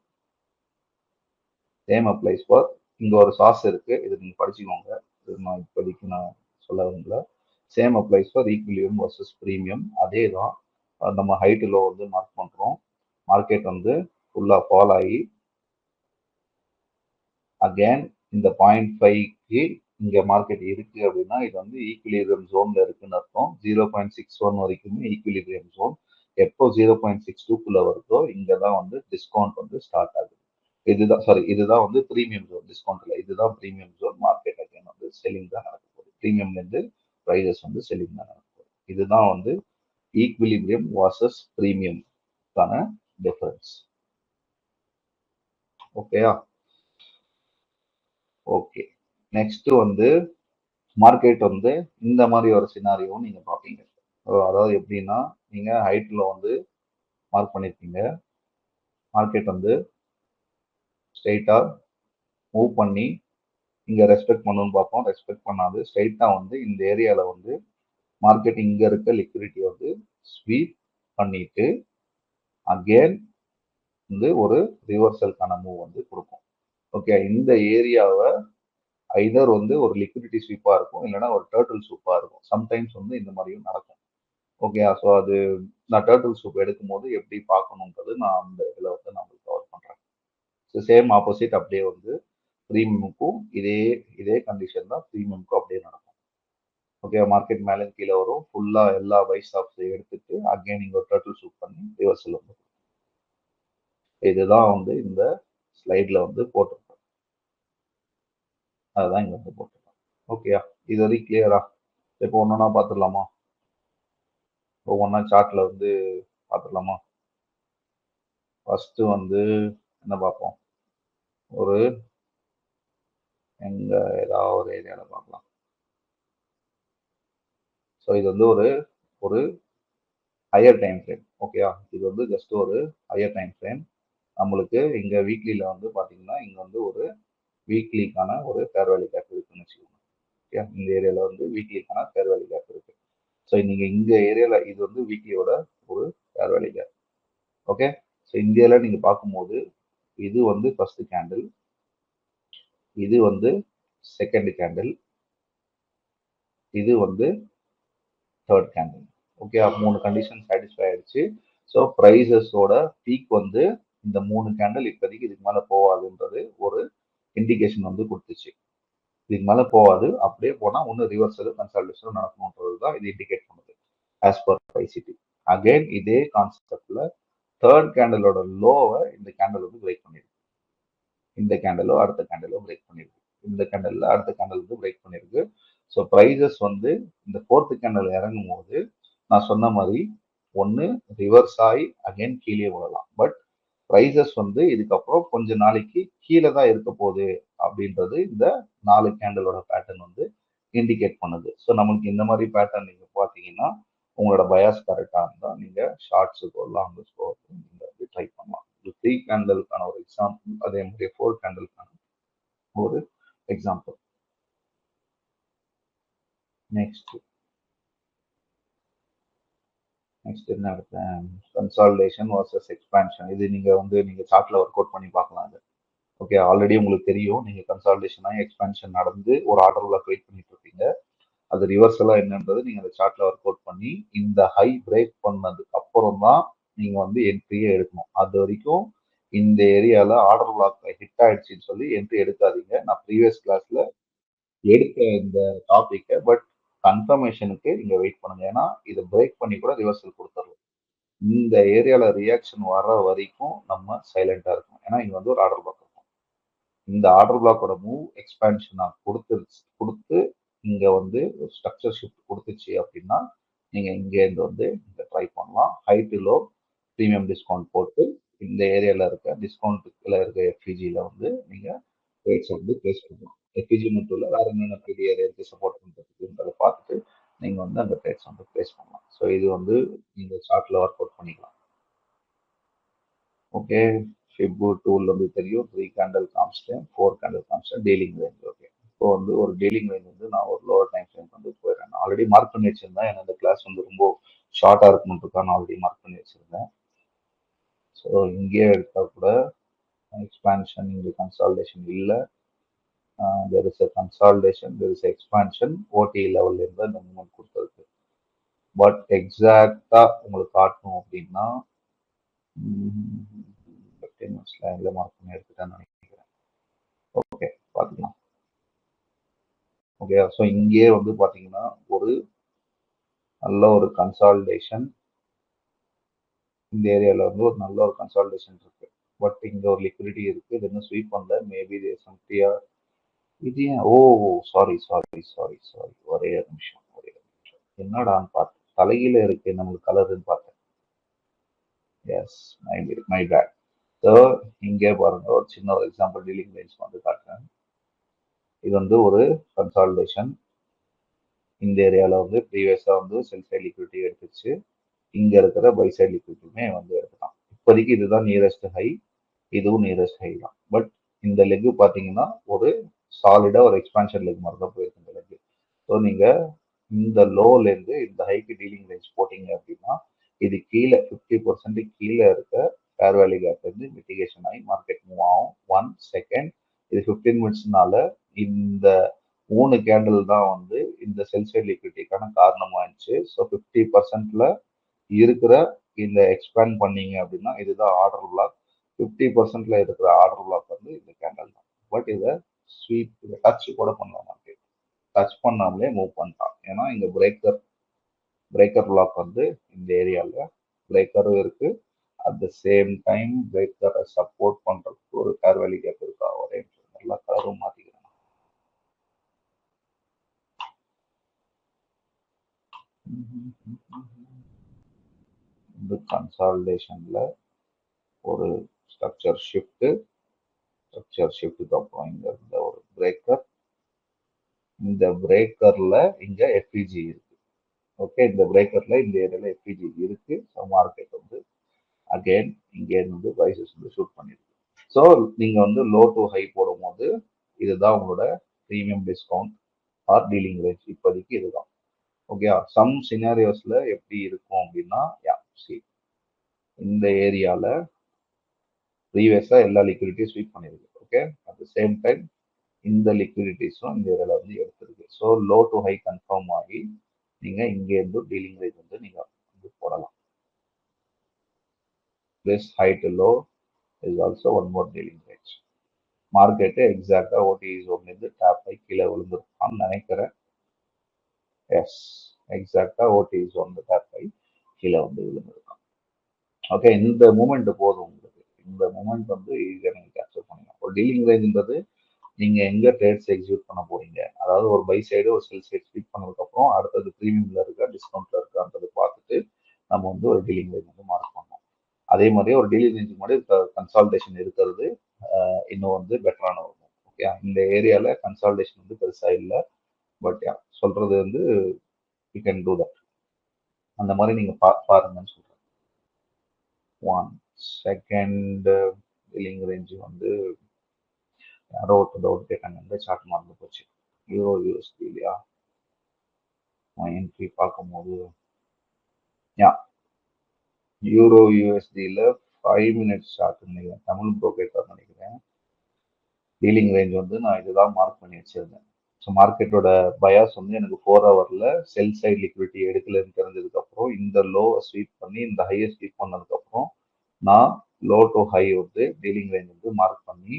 Same applies for, இங்கே ஒரு சாஸ் இருக்கு, இது நீங்கள் படிச்சுக்கோங்க, இது நான் இப்போதைக்கு நான் சொல்ல விரும்பல. Same applies for equilibrium versus premium. அதே தான் நம்ம ஹைட் லோ வந்து மார்க் பண்ணுறோம். மார்க்கெட் வந்து ஃபுல்லாக ஃபால் ஆகி அகேன் இந்த 0.5க்கு இங்கே மார்க்கெட் இருக்கு அப்படின்னா இது வந்து ஈக்விலிபிரியம் ஜோன்ல இருக்குன்னு அர்த்தம். 0.61 வரைக்குமே ஈக்விலிபிரியம் ஜோன். எப்போ 0.62க்குள்ள வருதோ இங்கே தான் வந்து டிஸ்கவுண்ட் வந்து ஸ்டார்ட் ஆகுது. இதுதான் சாரி, இதுதான் வந்து ப்ரீமியம் ஜோன், டிஸ்கவுண்ட் இல்லை, இதுதான் ப்ரீமியம் ஜோன். மார்க்கெட் அகைன் வந்து செல்லிங் தான் நடக்க போகுது. ப்ரீமியம்லேருந்து ப்ரைஸஸ் வந்து செல்லிங் தான் நடக்க போகுது. இதுதான் வந்து ஈக்விலிபிரியம் வர்சஸ் ப்ரீமியம்கான டிஃபரன்ஸ். ஓகேயா? ஓகே, நெக்ஸ்ட் வந்து மார்க்கெட் வந்து இந்த மாதிரி ஒரு சினாரியும் நீங்க பார்ப்பீங்க. அதாவது எப்படின்னா, நீங்க ஹைட்ல வந்து மார்க் பண்ணிருக்கீங்க, மார்க்கெட் வந்து ஸ்ட்ரைட்டா மூவ் பண்ணி இங்க ரெஸ்பெக்ட் பண்ணணும்னு பார்ப்போம், ரெஸ்பெக்ட் பண்ணாது. ஸ்ட்ரைட்டா வந்து இந்த ஏரியால வந்து மார்க்கெட் இங்க இருக்க லிக்விடிட்டி வந்து ஸ்வீப் பண்ணிட்டு அகேன் வந்து ஒரு ரிவர்சலுக்கான மூவ் வந்து கொடுக்கும். ஓகே, இந்த ஏரியாவை ஐதர் வந்து ஒரு லிக்விடிட்டி ஸ்வீப்பா இருக்கும், இல்லைன்னா ஒரு டர்ட்டில் சூப்பா இருக்கும். சம்டைம்ஸ் வந்து இந்த மாதிரியும் நடக்கும். ஓகே, ஸோ அது நான் டர்ட்டில் சூப் எடுக்கும் போது எப்படி பார்க்கணுன்றது நான் அந்த இதில் வந்து நான் உங்களுக்கு கவர் பண்ணுறேன். ஸோ சேம் ஆப்போசிட் அப்படியே வந்து ப்ரீமியமுக்கும் இதே இதே கண்டிஷன் தான் ப்ரீமியமுக்கும் அப்படியே நடக்கும். ஓகே, மார்க்கெட் மேலே கீழே வரும், ஃபுல்லாக எல்லா பை ஸ்டாப்ஸ் எடுத்துட்டு அகைன் நீங்கள் ஒரு டர்ட்டில் சூப் பண்ணி ரிவர்சல் வந்து இதுதான் வந்து இந்த ஸ்லைடில் வந்து போட்டிருக்கோம். அதுதான் இங்கே வந்து போட்டிருக்கோம். ஓகேயா? இது வரைக்கும் கிளியரா? இப்போ ஒன்றா பார்த்துடலாமா? ஒவ்வொன்றா சார்ட்ல வந்து பார்த்துடலாமா? ஃபர்ஸ்ட் வந்து என்ன பார்ப்போம், ஒரு எங்க ஏதாவது ஒரு ஏரியால பார்க்கலாம். ஸோ இது வந்து ஒரு ஒரு ஹையர் டைம் ஃப்ரேம். ஓகேயா? இது வந்து ஜஸ்ட் ஒரு ஹையர் டைம் ஃப்ரேம். நம்மளுக்கு இங்க வீக்லியில வந்து பாத்தீங்கன்னா இங்க வந்து ஒரு வீக்லிக்கான ஒரு ஃபேர் வேல்யூ கேப் இருக்குன்னு வச்சுக்கோங்க. ஓகே, இந்த ஏரியால வந்து வீக்லிக்கான ஃபேர் வேல்யூ கேப் இருக்கு. ஸோ நீங்க இந்த ஏரியால இது வந்து வீக்லியோட ஒரு fair value gap. Okay, so இந்தியால நீங்க பார்க்கும்போது இது வந்து ஃபர்ஸ்ட் கேண்டில், இது வந்து செகண்ட் கேண்டில், இது வந்து third candle. Okay, 3 condition satisfy ஆயிடுச்சு. ஸோ ப்ரைஸஸோட பீக் வந்து இந்த 3 கேண்டில் இப்போதைக்கு இதுக்கு மேலே போகாதுன்றது ஒரு இண்டிகேஷன் வந்து கொடுத்துச்சு. இதுக்கு மேலே போகாது, அப்படியே போனால் ஒன்று ரிவர்சல் கன்சால்டேஷன் நடக்கணுன்றது தான் இது இண்டிகேட் பண்ணுது ஆஸ் பர் ஐசிடி. அகைன் இதே கான்செப்ட்ல தேர்ட் கேண்டலோட லோவை இந்த கேண்டல் வந்து பிரேக் பண்ணிருக்கு. இந்த கேண்டலோ அடுத்த கேண்டலோ பிரேக் பண்ணிருக்கு. இந்த கேண்டல்ல அடுத்த கேண்டல் வந்து பிரேக் பண்ணிருக்கு. ஸோ ப்ரைஸஸ் வந்து இந்த ஃபோர்த் கேண்டல் இறங்கும் போது நான் சொன்ன மாதிரி ஒன்று ரிவர்ஸ் ஆகி அகைன் கீழே விடலாம். பட் ப்ரைஸஸ் வந்து இதுக்கப்புறம் கொஞ்ச நாளைக்கு கீழே தான் இருக்க போகுது அப்படின்றது இந்த 4 கேண்டலோட பேட்டர்ன் வந்து இண்டிகேட் பண்ணுது. ஸோ நம்மளுக்கு இந்த மாதிரி பேட்டர்ன் நீங்க பார்த்தீங்கன்னா உங்களோட பயாஸ் கரெக்டாக இருந்தால் நீங்க ஷார்ட்ஸுக்கோ லாங்குக்கோ நீங்க வந்து ட்ரை பண்ணலாம். இது 3 கேண்டலுக்கான ஒரு எக்ஸாம்பிள், அதே மாதிரி 4 கேண்டலுக்கான ஒரு எக்ஸாம்பிள். நெக்ஸ்ட் நெக்ஸ்ட் என்ன எடுத்தேன், கன்சாலிடேஷன் வர்சஸ் எக்ஸ்பான்ஷன். இது நீங்க சார்ட்ல ஒர்க் அவுட் பண்ணி பார்க்கலாம். அது ஓகே, ஆல்ரெடி உங்களுக்கு தெரியும், நீங்க கன்சாலிடேஷனா எக்ஸ்பான்ஷன் நடந்து ஒரு ஆர்டர் பிளாக் வெயிட் பண்ணிட்டு இருப்பீங்க. அது ரிவர்சலா என்னன்றது நீங்க அந்த சார்ட்ல ஒர்க் அவுட் பண்ணி இந்த ஹை பிரேக் பண்ணதுக்கு அப்புறம் தான் நீங்க வந்து என்ட்ரியே எடுக்கணும். அது வரைக்கும் இந்த ஏரியால ஆர்டர் பிளாக் ஹிட் ஆயிடுச்சுன்னு சொல்லி என்ட்ரி எடுக்காதீங்க. நான் ப்ரீவியஸ் கிளாஸ்ல எடுத்த இந்த டாபிக்கை, பட் கன்ஃபர்மேஷனுக்கு நீங்க வெயிட் பண்ணுங்க. ஏன்னா இதை பிரேக் பண்ணி கூட ரிவர்சல் கொடுத்துடலாம். இந்த ஏரியால ரியாக்ஷன் வர வரைக்கும் நம்ம சைலண்டா இருக்கணும். ஏன்னா இங்க வந்து ஒரு ஆர்டர் பிளாக் இருக்கும். இந்த ஆர்டர் பிளாக்கோட மூவ் எக்ஸ்பான்ஷனா கொடுத்து இங்க வந்து ஒரு ஸ்ட்ரக்சர் ஷிஃப்ட் கொடுத்துச்சு அப்படின்னா நீங்க இங்க இருந்து வந்து இங்க ட்ரை பண்ணலாம். High to low premium discount போட்டு இந்த ஏரியால இருக்க டிஸ்கவுண்ட்ல இருக்க எஃப்இஜில வந்து நீங்க ரேட்ஸ் வந்து பிளேஸ் பண்ணலாம். எஃப்இஜி மட்டும் இல்ல, வேற என்னென்ன பிடி ஏரியாவுக்கு சப்போர்ட் பண்றதுன்றதை பார்த்துட்டு நீங்க வந்து அந்த ட்ரேட்ஸ் வந்து பிளேஸ் பண்ணலாம். ஸோ இது வந்து நீங்க சார்ட்ல ஒர்க் அவுட் பண்ணிக்கலாம். ஓகே, ஃபிபு டூல் வந்து தெரியும், 3 candle constant, 4 candle constant, dealing range. Okay, இப்போ வந்து ஒரு டீலிங் ரேஞ்ச் வந்து நான் ஒரு லோவர் டைம் ஃப்ரேம் வந்து போயிடுறேன். நான் ஆல்ரெடி மார்க் பண்ணி வச்சிருந்தேன், ஏன்னா இந்த கிளாஸ் வந்து ரொம்ப ஷார்ட்டாக இருக்கணுன்றதுக்காக நான் ஆல்ரெடி மார்க் பண்ணி வச்சிருந்தேன். ஸோ இங்கேயே எடுத்தா கூட எக்ஸ்பான்ஷன், இங்கே கன்சால்டேஷன் இல்லை, there is a consolidation, there is a expansion, OT லெவல்ல இருந்து அந்த மூவ்மெண்ட் கொடுத்துருக்கு. பட் எக்ஸாக்டா உங்களுக்கு காட்டணும் அப்படின்னா 15 மினிட்ஸ்ல எங்க மார்க் பண்ணி எடுத்துட்டேன்னு நினைக்கிறேன். ஓகே, பார்த்துக்கலாம். ஓகே, ஸோ இங்கேயே வந்து பார்த்தீங்கன்னா ஒரு நல்ல ஒரு கன்சால்டேஷன், இந்த ஏரியாவில் வந்து ஒரு நல்ல ஒரு கன்சால்டேஷன் இருக்கு. பட் இங்கே ஒரு லிக்விடிட்டி இருக்கு, இது இன்னும் ஸ்வீப் பண்ணல. மேபி இது சம்தியா இது ஏன்? ஓ, சாரி சாரி சாரி சாரி, ஒரே நிமிஷம் ஒரே நிமிஷம், என்னடான்னு பார்த்தேன், தலையில இருக்கு நம்மளுக்கு கலருன்னு பார்த்தேன். S, my bad. ஸோ இங்கே பாருங்க, ஒரு சின்ன ஒரு எக்ஸாம்பிள் டீலிங் ரேஞ்ச் வந்து காட்டுறேன். இது வந்து ஒரு கன்சால்டேஷன், இந்த ஏரியாவில் வந்து ப்ரீவியஸாக வந்து செல் சைட் லிக்விடிட்டி எடுத்துச்சு, இங்கே இருக்கிற பை சைட் லிக்விடிட்டியுமே வந்து எடுத்துக்கலாம். இப்போதைக்கு இதுதான் நியரஸ்ட் ஹை, இதுவும் நியரஸ்ட் ஹை தான். பட் இந்த லெக்கு பார்த்தீங்கன்னா ஒரு சாலிடாக ஒரு எக்ஸ்பான்ஷன் லெக் மாதிரி தான் போயிருக்கு இந்த லெக்கு. ஸோ நீங்கள் இந்த லோலேருந்து இந்த ஹைக்கு டீலிங் ரேஞ்ச் போட்டிங்க அப்படின்னா இது கீழே 50% கீழே இருக்க ஃபேர் வேல்யூ கேப் வந்து மிட்டிகேஷன் ஆகி மார்க்கெட் மூவ் ஆகும். 1 செகண்ட், இது 15 மினிட்ஸ்னால இந்த 3 கேண்டில் தான் வந்து இந்த செல் சைட் லிக்விடிட்டிக்கான காரணமாயிருச்சு. ஸோ 50%ல இருக்கிற இந்த எக்ஸ்பேண்ட் பண்ணீங்க அப்படின்னா இதுதான் ஆர்டர் பிளாக். 50%ல இருக்கிற ஆர்டர் பிளாக் வந்து இந்த கேண்டில் தான். பட் இதை ஸ்வீப், இதை டச் கூட பண்ணலாம், மார்க்கெட் டச் பண்ணாமலே மூவ் பண்ணிட்டான். ஏன்னா இங்க பிரேக்கர் பிளாக் வந்து இந்த ஏரியாவில் பிரேக்கரும் இருக்கு, அட் த சேம் டைம் பிரேக்கரை சப்போர்ட் பண்றதுக்கு ஒரு ஃபேர் வேல்யூ கேப் இருக்கா. ஒரே நல்லா கலரும் மாத்திக்கிறேன். இந்த கன்சால்டேஷன்ல ஒரு ஸ்ட்ரக்சர் ஷிஃப்ட்டுக்கு அப்புறம் இங்க இருந்த ஒரு பிரேக்கர், இந்த பிரேக்கர்ல இங்க எஃப்இஜி இருக்கு. ஓகே, இந்த பிரேக்கர்ல இந்த ஏரியால எஃப்இஜி இருக்கு. ஸோ மார்க்கெட் வந்து அகைன் இங்கே இருந்து ப்ரைசஸ் வந்து ஷூட் பண்ணிருக்கு. ஸோ நீங்க வந்து லோ டு ஹை போடும்போது இதுதான் உங்களோட premium discount R dealing range. இப்போதைக்கு இதுதான். ஓகே, சம் சினாரியோஸ்ல எப்படி இருக்கும் அப்படின்னா, இந்த ஏரியால ப்ரீவியஸா எல்லா லிக்விடிட்டியும் ஸ்வீப் பண்ணிருக்கு. Okay, at the same time இந்த லிக்விடிட்டிஸும் இந்த ஏரியால வந்து எடுத்திருக்கு. So low to high confirm ஆகி நீங்க இங்க இருந்து டீலிங் ரேஞ்ச் வந்து நீங்க வந்து போடலாம். this high to low is also one more dealing range. Market எக்ஸாக்டா ஓடி ஜோன்ல இருந்து டாப் ஆகி கீழே விழுந்திருப்பான்னு நினைக்கிறேன். எஸ், எக்ஸாக்டா ஓடி ஜோன்ல டாப் ஆகி கீழே வந்து விழுந்திருக்கான். ஓகே, இந்த மூமெண்ட் போதும் உங்களுக்கு. இந்த மூமெண்ட் வந்து ஈஸியாக நீங்க கேப்சர் பண்ணலாம். ஒரு டீலிங் ரேஞ்சுன்றது நீங்க எங்க ட்ரேட்ஸ் எக்ஸிக்யூட் பண்ண போறீங்க, அதாவது ஒரு பை சைடு ஒரு செல் சைடு ஸ்பீட் பண்ணதுக்கு அப்புறம் அடுத்தது ப்ரீமியம்ல இருக்கா டிஸ்கவுண்ட்ல இருக்கான்றது பார்த்துட்டு நம்ம வந்து ஒரு டீலிங் ரேஞ்ச் வந்து மார்க் பண்ணோம். அதே மாதிரி ஒரு டீலிங் ரேஞ்சுக்கு முன்னாடி கன்சால்டேஷன் இருக்கிறது இன்னும் வந்து பெட்டரான இருக்கும். ஓகே, இந்த ஏரியால கன்சால்டேஷன் வந்து பெருசா இல்லை. பட் சொல்றது வந்து யூ கேன் டூ தட். அந்த மாதிரி நீங்க பாருங்கன்னு சொல்றேன். 1 செகண்ட் டீலிங் ரேஞ்ச் வந்து யாரோ ஒரு டவுட் கேட்டாங்க, இந்த சார்ட் மறந்து போச்சு. யூரோ யூஎஸ்டி இல்லையா, என்ட்ரி பார்க்கும்போது யூரோ யூஎஸ்டியில் 5 மினிட்ஸ் சார்ட் நினைக்கிறேன், தமிழ் ப்ரோக்கேட்டர் நினைக்கிறேன். டீலிங் ரேஞ்ச் வந்து நான் இதுதான் மார்க் பண்ணி வச்சிருந்தேன். ஸோ மார்க்கெட்டோட பயாஸ் வந்து எனக்கு 4 ஹவர்ல செல் சைட் லிக்விடிட்டி எடுக்கலன்னு தெரிஞ்சதுக்கு அப்புறம் இந்த லோவை ஸ்வீப் பண்ணி இந்த ஹையை ஸ்வீப் பண்ணதுக்கு அப்புறம் நான் லோ டு ஹை வந்து டீலிங் ரேஞ்ச் வந்து மார்க் பண்ணி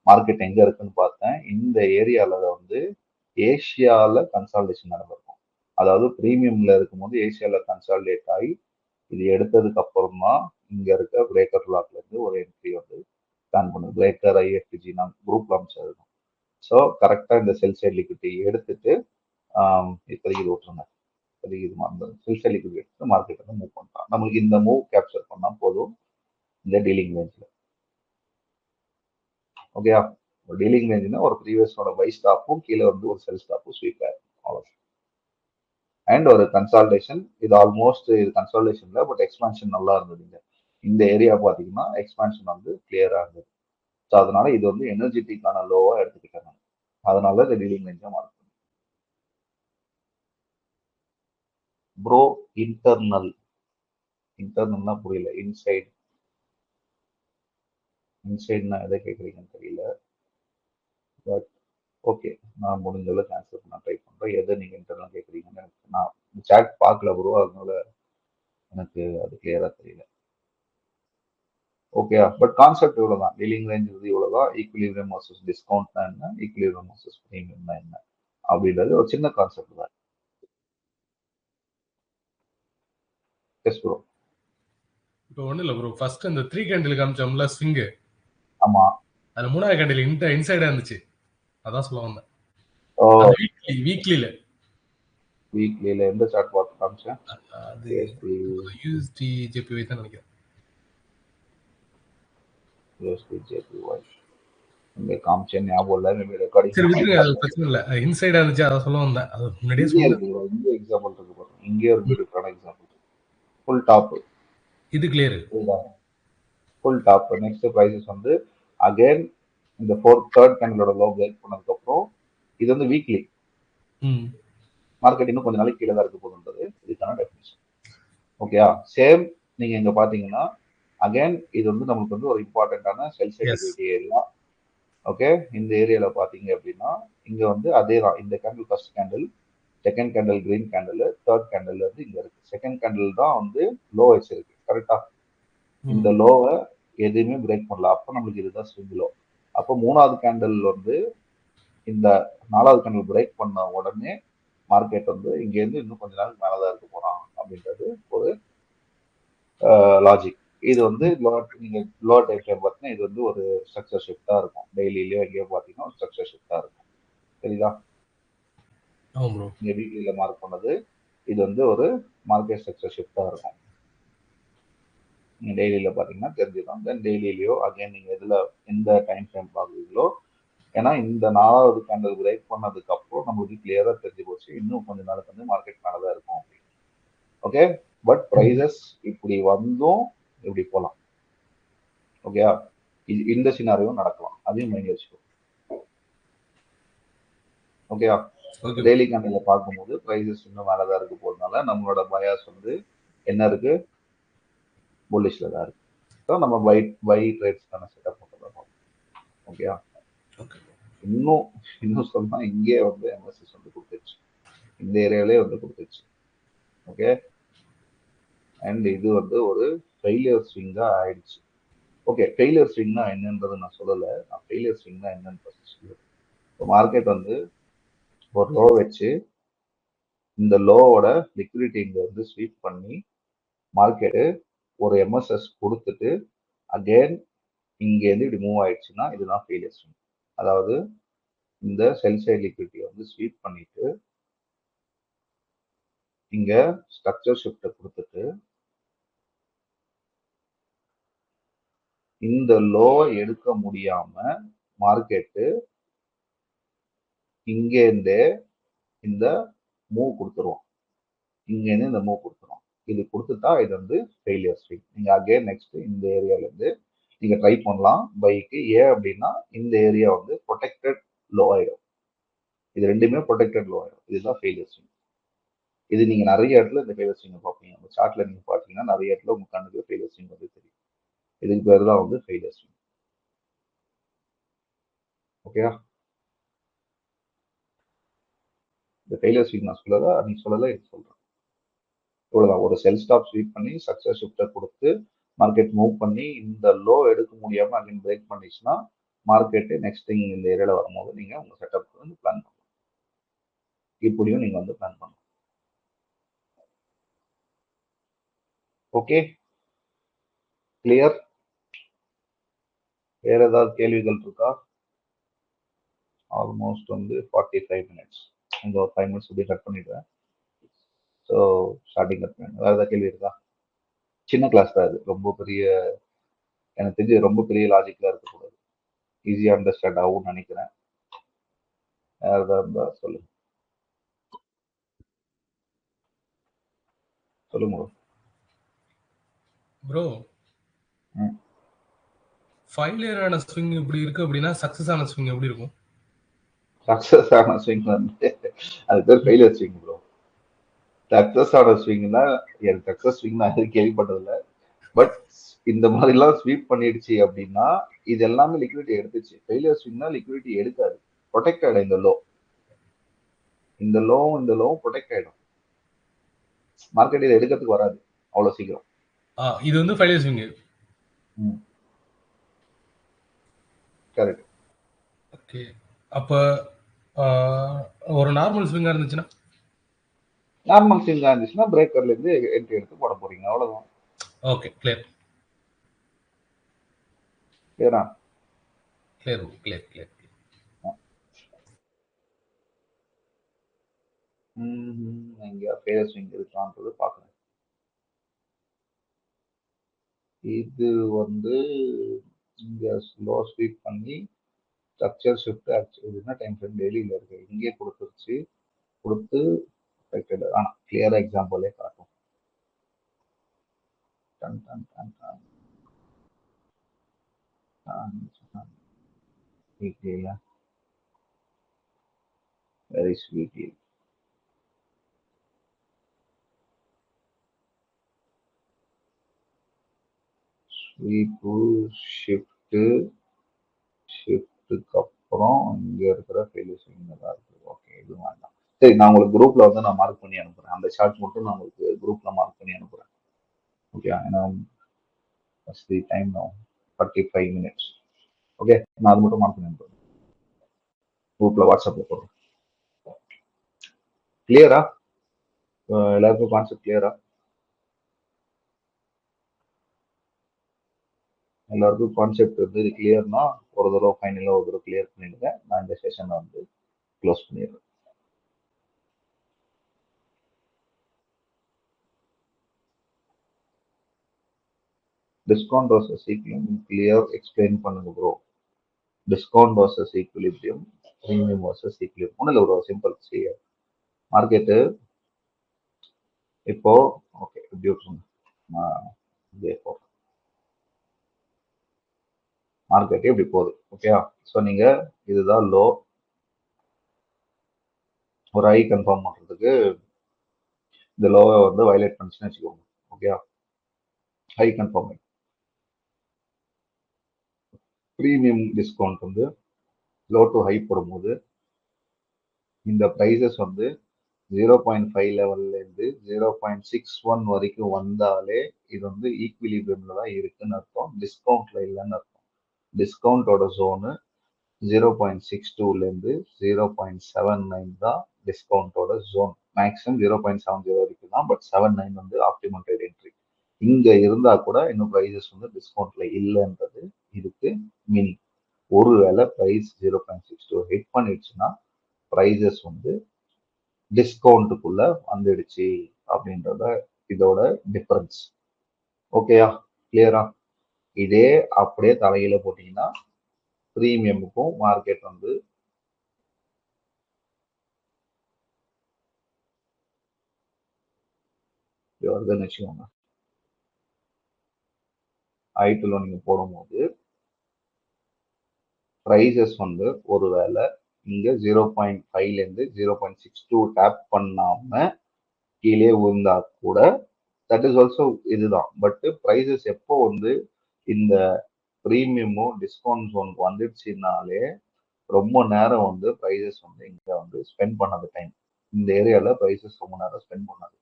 மார்க்கெட் எங்க இருக்குன்னு பார்த்தேன். இந்த ஏரியால வந்து ஏஷியால கன்சால்டேஷன் நடந்திருக்கும். அதாவது ப்ரீமியம்ல இருக்கும்போது ஏஷியால கன்சால்டேட் ஆகி இது எடுத்ததுக்கு அப்புறம் தான் இங்க இருக்க பிரேக்கர் பிளாக்ல இருந்து ஒரு என்ட்ரி வந்து பிளான் பண்ணுது. பிரேக்கர் ஐஎஃப்ஜி நான் குரூப்ல அமைச்சது. ஸோ கரெக்டாக இந்த செல் சைட் லிக்விடிட்டி எடுத்துட்டு இப்போதைக்கு இது விட்டுருங்க, இப்போதைக்கு இது மறந்து செல் சைட் லிக்விடிட்டி எடுத்து மார்க்கெட் வந்து மூவ் பண்ணுறான். நம்மளுக்கு இந்த மூவ் கேப்சர் பண்ணால் போதும் இந்த டீலிங் ரேஞ்சில். ஓகேயா, ஒரு டீலிங் ரேஞ்சுன்னா ஒரு ப்ரீவியஸோட பை ஸ்டாப்பும் கீழே வந்து ஒரு செல் ஸ்டாப்பும் ஸ்வீப் ஆகும், அவ்வளோ. அண்ட் ஒரு கன்சால்டேஷன், இது ஆல்மோஸ்ட் இது கன்சால்டேஷன்ல பட் எக்ஸ்பான்ஷன் நல்லா இருந்ததுங்க. இந்த ஏரியா பார்த்தீங்கன்னா எக்ஸ்பான்ஷன் வந்து கிளியர் ஆகுது. ஸோ அதனால இது வந்து எனர்ஜெட்டிக்கான லோவா எடுத்துக்கிட்டேன் நான். அதனால இந்த டீலிங் ரேஞ்சை மார்க் பண்ணேன். ப்ரோ இன்டர்னல்னா புரியல. இன்சைட்னா எதை கேட்குறீங்கன்னு தெரியல. பட் ஓகே, நான் முடிஞ்ச அளவுக்கு ஆன்சர் பண்ண ட்ரை பண்ணுறேன். எதை நீங்கள் இன்டர்னல் கேட்குறீங்கன்னு எனக்கு நான் சேட் பார்க்கல ப்ரோ, அதனால எனக்கு அது கிளியராக தெரியல. ஓகே, பட் கான்செப்ட் இவ்வளவுதான். டீலிங் ரேஞ்ச் வந்து இவ்வளவுதான். ஈக்குலிபிரியம் வர்சஸ் டிஸ்கவுண்ட்னா என்ன, ஈக்குலிபிரியம் வர்சஸ் பிரீமியம்னா என்ன அப்படின்றது ஒரு சின்ன கான்செப்ட் தான். Yes bro. இப்போ ஒன்றும் இல்லை ப்ரோ, ஃபர்ஸ்ட் அந்த 3 கேண்டில் காமிச்சோம்ல ஸ்விங்கு, ஆமா. அது 3வது கேண்டில் இன்சைடா இருந்துச்சு, அதான் சொல்ல வந்தேன். ஓ, அது வீக்லியில வீக்லியில எந்த சார்ட் பார்த்து காமிச்சேன்? அது யூஎஸ்டி ஜேபிஒய் தான் நினைக்கிறேன். யூஎஸ்டி ஜேபிஒய் இங்க காமிச்சேன், ஞாபகம் இல்லை. மேபி ரெக்கார்டிங் சரி விட்டுருங்க, அது பிரச்சனை இல்லை. இன்சைடா இருந்துச்சு, அதை சொல்ல வந்தேன். அது முன்னாடியே இங்கே சொன்னேன். இருக்கு. இங்கே எக்ஸாம்பிள் இருக்கு பாருங்க. இங்கே ஒரு பியூட்டிஃபுல்லான எக்ஸாம்பிள். ஃபுல் டாப், இது clear. Full top. Next prices வந்து அகைன் இந்த தேர்ட் கேண்டலோட லோ பிரேக் பண்ணதுக்கு அப்புறம் இது வந்து வீக்லி மார்க்கெட் இன்னும் கொஞ்ச நாளைக்கு கீழே தான் இருக்க போகுதுன்றது இதுக்கான டெஃபினிஷன். ஓகேயா? சேம் நீங்க இங்க பாத்தீங்கன்னா அகைன் இது வந்து நமக்கு வந்து ஒரு இம்பார்ட்டன்டான செல் சைட் லிக்விடிட்டி ஏரியா. ஓகே, இந்த ஏரியால பாத்தீங்க அப்படின்னா இங்க வந்து அதே தான். இந்த candle first candle, second candle green candle, third candle வந்து இங்க இருக்கு. செகண்ட் கேண்டில் தான் வந்து லோ வச்சிருக்கு, கரெக்டா? இந்த லோவை எதுவுமே பிரேக் பண்ணல. அப்ப நம்மளுக்கு இதுதான் ஸ்விங் லோ. அப்போ மூணாவது கேண்டில் வந்து இந்த நாலாவது கேண்டில் பிரேக் பண்ண உடனே மார்க்கெட் வந்து இங்க இருந்து இன்னும் கொஞ்ச நாள் மேலதான் இருக்க போறான் அப்படின்றது ஒரு லாஜிக். இது வந்து நீங்க லோ டைம் ஃப்ரேம் பார்த்தீங்கன்னா இது வந்து ஒரு ஸ்ட்ரக்சர் ஷிஃப்டா இருக்கும். டெய்லியிலயோ எங்கேயோ பார்த்தீங்கன்னா ஒரு ஸ்ட்ரக்சர் ஷிஃப்டா இருக்கும். சரிதா? இங்க வீக்லியில மார்க் பண்ணது இது வந்து ஒரு மார்க்கெட் ஸ்ட்ரக்சர் ஷிஃப்டா இருக்கும். நீங்க டெய்லியில பாத்தீங்கன்னா தெரிஞ்சிடும். தென் டெய்லியிலயோ அகைன் நீங்க எதுல எந்த டைம் ஃப்ரேம் பாக்குறீங்களோ, ஏன்னா இந்த நாலாவது கேண்டல் பிரேக் பண்ணதுக்கு அப்புறம் நம்மளுக்கு கிளியரா தெரிஞ்சு போச்சு இன்னும் கொஞ்ச நாளுக்கு வந்து மார்க்கெட் மேலதான் இருக்கும் அப்படின்னு. ஓகே, பட் ப்ரைசஸ் இப்படி வந்தும் இப்படி போலாம். ஓகேயா? இந்த சினாரியும் நடக்கலாம், அதையும் மைண்ட் வச்சுக்கோ. ஓகேயா? டெய்லி கேண்டில பார்க்கும்போது ப்ரைசஸ் இன்னும் மேலதான் இருக்கு போறதுனால நம்மளோட பயாஸ் வந்து என்ன இருக்கு? புல்லிஷ்ல தான் இருக்கு. ஸோ நம்ம பை ட்ரேட்ஸ்க்கான செட்டப் பண்ணுறோம். ஓகேயா? இன்னும் சொன்னா இங்கே வந்து எம்எஸ்எஸ் வந்து கொடுத்துருச்சு, இந்த ஏரியாலே வந்து கொடுத்துருச்சு. ஓகே, அண்ட் இது வந்து ஒரு ஃபெயிலியர் ஸ்விங்கா ஆயிடுச்சு. ஓகே, ஃபெயிலியர் ஸ்விங்னா என்னன்றது நான் சொல்லலை. நான் ஃபெயிலியர் ஸ்விங்னா என்னன்னு ஃபர்ஸ்ட் சொல்லுவேன். இப்போ மார்க்கெட் வந்து ஒரு லோ வச்சு இந்த லோவோட லிக்விடிட்டி இங்க வந்து ஸ்வீப் பண்ணி மார்க்கெட்டு ஒரு எம்எஸ்எஸ் கொடுத்துட்டு அகைன் இங்கேருந்து இப்படி மூவ் ஆயிடுச்சுன்னா இதுதான் ஃபெயிலியர் ஸ்விங். அதாவது இந்த செல் சைட் லிக்விடிட்டியை வந்து ஸ்வீப் பண்ணிட்டு இங்க ஸ்ட்ரக்சர் ஷிஃப்ட்டை கொடுத்துட்டு இந்த லோவை எடுக்க முடியாம மார்க்கெட்டு இங்கேருந்தே இந்த மூவ் கொடுத்துருவோம். இங்கேருந்து இந்த மூவ் கொடுத்துரும். இது கொடுத்துட்டா இது வந்து ஃபெயிலியர் ஸ்விங். நீங்க அகைன் நெக்ஸ்ட் இந்த ஏரியால இருந்து நீங்க ட்ரை பண்ணலாம் பைக்கு. ஏன் அப்படின்னா இந்த ஏரியா வந்து ப்ரொடெக்டட் லோ ஆயிடும். இது ரெண்டுமே ப்ரொடெக்டட் லோ ஆயிடும். இதுதான் ஃபெயிலியர் ஸ்விங். இது நீங்க நிறைய இடத்துல இந்த ஃபெயிலியர் ஸ்விங் பார்ப்பீங்க. அந்த சார்ட்ல நீங்க பாத்தீங்கன்னா நிறைய இடத்துல உங்க கண்ணுக்கு ஃபெயிலியர் ஸ்விங் வந்து தெரியும். இதுக்கு பேர் தான் வந்து ஃபெயிலியர் ஸ்விங். ஓகேயா? இந்த ஃபெயிலியர் ஸ்விங் நான் சொல்லல, நீ சொல்லல, இது சொல்றேன். இவ்வளவுதான். ஒரு செல் ஸ்டாப் ஸ்வீப் பண்ணி சக்சஸ் ஷிஃப்டர் கொடுத்து மார்க்கெட் மூவ் பண்ணி இந்த லோ எடுக்க முடியாம அகைன் பிரேக் பண்ணிச்சுன்னா மார்க்கெட் நெக்ஸ்ட் திங் இந்த ஏரியால வரும்போது நீங்க உங்க செட்டப் வந்து பிளான் பண்ணலாம். இப்படியும் நீங்க வந்து பிளான் பண்ணலாம். Okay, clear? வேற ஏதாவது கேள்விகள் இருக்கா? ஆல்மோஸ்ட் வந்து 45 மினிட்ஸ். இந்த ஒரு 5 மினிட்ஸ் இப்படி கட் பண்ணிடுவேன். ஸோ ஸ்டார்டிங் கட் பண்ணுங்க. வேற ஏதாவது கேள்வி இருக்கா? சின்ன கிளாஸ் தான் இது, ரொம்ப பெரிய, எனக்கு தெரிஞ்சு ரொம்ப பெரிய லாஜிக்லாம் இருக்கக்கூடாது. ஈஸியா அண்டர்ஸ்டாண்ட் ஆகும்னு நினைக்கிறேன். வேற ஏதாவது இருந்தா சொல்லுங்க. சொல்லுங்க ப்ரோ. ஃபெயிலியர் ஆன ஸ்விங் இப்படி இருக்கு அப்படின்னா சக்சஸ் ஆன ஸ்விங் எப்படி இருக்கும்? சக்சஸ் ஆன ஸ்விங் வந்து அது பேர் ஃபெயிலியர் ஸ்விங் ப்ரோ. சக்சஸ் ஆன ஸ்விங்னா எனக்கு சக்சஸ் ஸ்விங் நான் எதுவும் கேள்விப்பட்டதில்ல. பட் இந்த மாதிரிலாம் ஸ்வீப் பண்ணிடுச்சு அப்படின்னா இது எல்லாமே லிக்விடிட்டி எடுத்துச்சு. ஃபெயிலியர் ஸ்விங்னா லிக்விடிட்டி எடுக்காது, ப்ரொடெக்ட் ஆயிடும். இந்த லோவும் ப்ரொடெக்ட் ஆயிடும். மார்க்கெட் இதை எடுக்கிறதுக்கு வராது அவ்வளவு சீக்கிரம். இது வந்து ஃபெயிலியர் ஸ்விங். கரெக்ட். ஓகே. அப்ப ஒரு நார்மல் ஸ்விங்கா இருந்துச்சுன்னா நார்மல் ஸ்விங்கா இருந்துச்சுன்னா பிரேக்கர்ல இருந்து என்ட்ரி எடுத்து போட போறீங்க, அவ்வளவுதான். Okay, clear. ஏன்னா கிளியர் கிளியர் கிளியர். எங்கேயா ஃபெயிலியர் ஸ்விங் இருக்கான்றது பாக்குறேன். இது வந்து இங்க ஸ்லோ ஸ்வீப் பண்ணி structure shift actually time frame டெய்லியில் இருக்கு, இங்கே கொடுத்துருச்சு. கொடுத்து ஆனால் கிளியரா எக்ஸாம்பிளே காட்டும். Done done done done. வீக்லியில் வெரி ஸ்வீட்லி ஸ்வீப்பு ஷிஃப்ட்டுக்கு அப்புறம் இங்க இருக்கிற ஃபெயிலியர் ஸ்விங் தான் இருக்கு. ஓகே, இது வேண்டாம். சரி, நான் உங்களுக்கு குரூப்ல வந்து நான் மார்க் பண்ணி அனுப்புறேன். அந்த ஷார்ட் மட்டும் நான் உங்களுக்கு குரூப்ல மார்க் பண்ணி அனுப்புறேன். ஓகே, ஏன்னா the time no 45 minutes. Okay, நான் அது மட்டும் மார்க் பண்ணி அனுப்புறேன். குரூப்ல வாட்ஸ்அப்ல போடுறேன். கிளியரா? எல்லாருக்கும் கான்செப்ட் கிளியரா? எல்லாருக்கும் கான்செப்ட் வந்து இது கிளியர்னா ஒரு தடவை ஃபைனலாக ஒரு தடவை கிளியர் பண்ணிடுங்க. நான் இந்த செஷனை வந்து க்ளோஸ் பண்ணிடுறேன். Discount versus equilibrium clear explain பண்ணுங்க bro. Discount versus equilibrium, premium versus equilibrium. ஒன்றும் இல்லை, ஒரு சிம்பிள் மார்க்கெட்டு இப்போ ஓகே இப்படி விட்டுருங்க. மார்க்கெட் இப்படி போகுது. ஓகேயா? ஸோ நீங்க இதுதான் லோ. ஒரு ஐ கன்ஃபார்ம் பண்றதுக்கு இந்த லோவை வந்து வயலேட் பண்ணிச்சுன்னு வச்சுக்கோங்க. ஓகேயா? High confirm. ப்ரீமியம் டிஸ்கவுண்ட் வந்து லோ டு ஹை போடும்போது இந்த ப்ரைஸஸ் வந்து 0.5 லெவல்ல இருந்து 0.61 வரைக்கும் வந்தாலே இது வந்து ஈக்விலிபிரியம்ல தான் இருக்குன்னு அர்த்தம், டிஸ்கவுண்ட்ல இல்லைன்னு அர்த்தம். டிஸ்கவுண்டோட ஜோனு 0.62ல இருந்து 0.79 தான் டிஸ்கவுண்டோட ஜோன். மேக்ஸிமம் 0.70 வரைக்கும் தான், பட் 79 வந்து ஆப்டிமேட்டட் என்ட்ரி. இங்க இருந்தா கூட இன்னும் ப்ரைஸஸ் வந்து டிஸ்கவுண்ட்ல இல்லைன்றது இதுக்கு மீனிங். ஒருவேளை ப்ரைஸ் 0.62 ஹிட் பண்ணிடுச்சுன்னா ப்ரைஸஸ் வந்து டிஸ்கவுண்ட்டுக்குள்ள வந்துடுச்சு அப்படின்றத இதோட டிஃபரன்ஸ். ஓகேயா? கிளியரா? இதே அப்படியே தலையில போட்டீங்கன்னா ப்ரீமியமுக்கும் மார்க்கெட் வந்து வருதுன்னு வச்சுக்கோங்க. ஐடில நீங்க போடும்போது ப்ரைஸஸ் வந்து ஒருவேளை இங்க 0.5ல இருந்து 0.62 டேப் பண்ணாம கீழே விழுந்தா கூட தட் இஸ் ஆல்சோ இதுதான். பட் ப்ரைஸஸ் எப்போ வந்து இந்த ப்ரீமியமும் டிஸ்கவுண்ட் ஜோனுக்கு வந்துடுச்சுனாலே ரொம்ப நேரம் வந்து ப்ரைஸஸ் வந்து இங்க வந்து ஸ்பெண்ட் பண்ணாத டைம். இந்த ஏரியால ப்ரைஸஸ் ரொம்ப நேரம் ஸ்பெண்ட் பண்ணாது.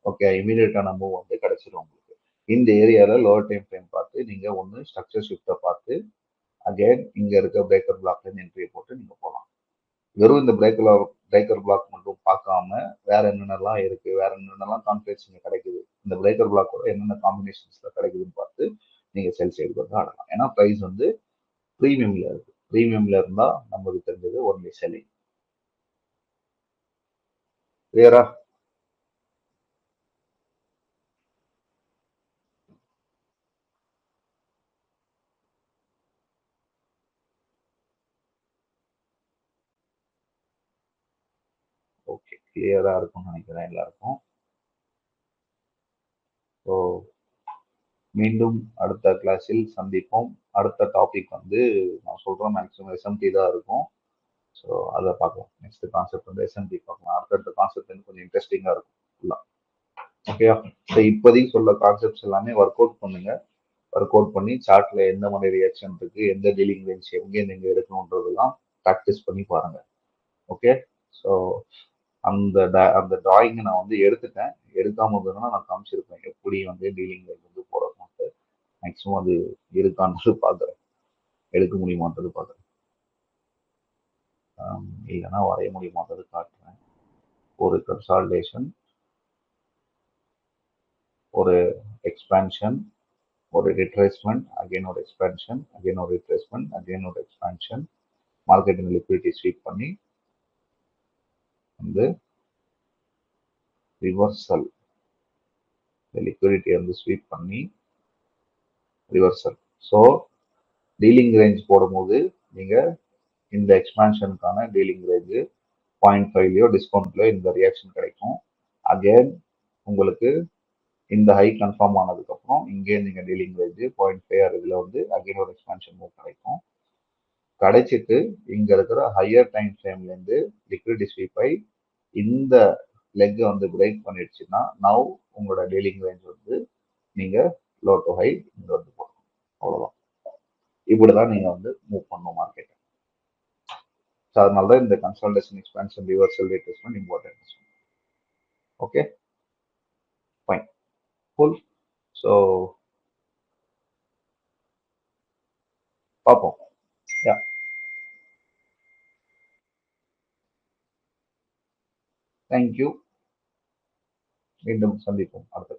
ஓகே, இமீடியட்டான மூவ் வந்து கிடைச்சிடும் உங்களுக்கு. இந்த ஏரியால லோவர் டைம் ஃப்ரேம் பார்த்து நீங்க ஒன்று ஸ்ட்ரக்சர் ஷிஃப்ட்டை பார்த்து அகைன் இங்க இருக்க பிரேக்கர் பிளாக்ல இருந்து என்ட்ரியை போட்டு நீங்க போகலாம். வெறும் இந்த பிரேக்கர் பிளாக் மட்டும் பார்க்காம வேற என்னென்னலாம் இருக்கு, வேற என்னென்னலாம் கான்ஃபிகரேஷன் கிடைக்குது, இந்த பிரேக்கர் பிளாக்கோட என்னென்ன காம்பினேஷன்ஸ்ல கிடைக்குதுன்னு பார்த்து நீங்க செல் சைடு வந்து ஆடலாம். ஏன்னா ப்ரைஸ் வந்து ப்ரீமியம்ல இருக்கு. ப்ரீமியம்ல இருந்தா நமக்கு தெரிஞ்சது ஒன்லி செல்லிங். கிளியரா? ஓகே, கிளியரா இருக்கும்னு நினைக்கிறேன் எல்லாருக்கும். ஸோ மீண்டும் அடுத்த கிளாஸில் சந்திப்போம். அடுத்த டாபிக் வந்து நான் சொல்றேன், மேக்ஸிமம் எஸ்எம்டி தான் இருக்கும். ஸோ அதை பார்க்கலாம். நெக்ஸ்ட் கான்செப்ட் வந்து எஸ்எம்டி பார்க்கலாம். அடுத்த கான்செப்ட் வந்து கொஞ்சம் இன்ட்ரெஸ்டிங்காக இருக்கும் ஃபுல்லாக. ஓகேயா? ஸோ இப்போதைக்கு சொல்ல கான்செப்ட்ஸ் எல்லாமே ஒர்க் அவுட் பண்ணுங்க. ஒர்க் அவுட் பண்ணி சார்ட்ல எந்த மாதிரி ரியாக்ஷன் இருக்கு, எந்த டீலிங் ரேஞ்ச் எங்கே நீங்க எடுக்கணுன்றதெல்லாம் ப்ராக்டிஸ் பண்ணி பாருங்க. ஓகே. ஸோ அந்த டிராயிங்கை நான் வந்து எடுத்துட்டேன். எடுக்காம இருந்ததுன்னா நான் காமிச்சிருப்பேன் எப்படி வந்து டீலிங் ரேஞ்ச் வந்து போடணும்ட்டு. மேக்ஸிமம் அது இருக்கான்றது பார்க்குறேன், எடுக்க முடியுமான்றது பார்க்குறேன். இல்லைன்னா வரைய முடியுமான்றது காட்டுறேன். ஒரு கன்சால்டேஷன், ஒரு எக்ஸ்பேன்ஷன், ஒரு ரிட்ரேஸ்மெண்ட், அகைன் ஒரு எக்ஸ்பேன்ஷன், அகைன் ஒரு ரிட்ரேஸ்மெண்ட், அகைன் ஒரு எக்ஸ்பேன்ஷன், மார்க்கெட்டிங் லிக்விடிட்டி ஸ்வீப் பண்ணி வந்து ரிவர்சல், இந்த லிக்விடிட்டி வந்து ஸ்வீப் பண்ணி ரிவர்சல். ஸோ டீலிங் ரேஞ்ச் போடும்போது நீங்க இந்த எக்ஸ்பேன்ஷனுக்கான டீலிங் ரேஞ்சு 0.5லயோ டிஸ்கவுண்ட்லயோ இந்த ரியாக்ஷன் கிடைக்கும். அகைன் உங்களுக்கு இந்த ஹை கன்ஃபார்ம் ஆனதுக்கப்புறம் இங்கே நீங்கள் டீலிங் ரேஞ்சு 0.5 இதில் வந்து அகைன் ஒரு எக்ஸ்பேன்ஷன் மூவ் கிடைக்கும். கிடைச்சிட்டு இங்கே இருக்கிற ஹையர் டைம் ஃப்ரேம்லேருந்து லிக்விடிட்டி ஸ்வீப் ஆகி இந்த லெக்கை வந்து பிரேக் பண்ணிடுச்சுன்னா நவ் உங்களோட டீலிங் ரேஞ்ச் வந்து நீங்கள் லோ டு ஹை இங்கே வந்து போடணும். அவ்வளோதான். இப்படி தான் நீங்கள் வந்து மூவ் பண்ணணும் மார்க்கெட்டை. ஸோ அதனால தான் இந்த consolidation, expansion, reversal, retracement important. Okay, fine, cool. So பார்ப்போம். யா, தேங்க்யூ. மீண்டும் சந்திப்போம் அடுத்த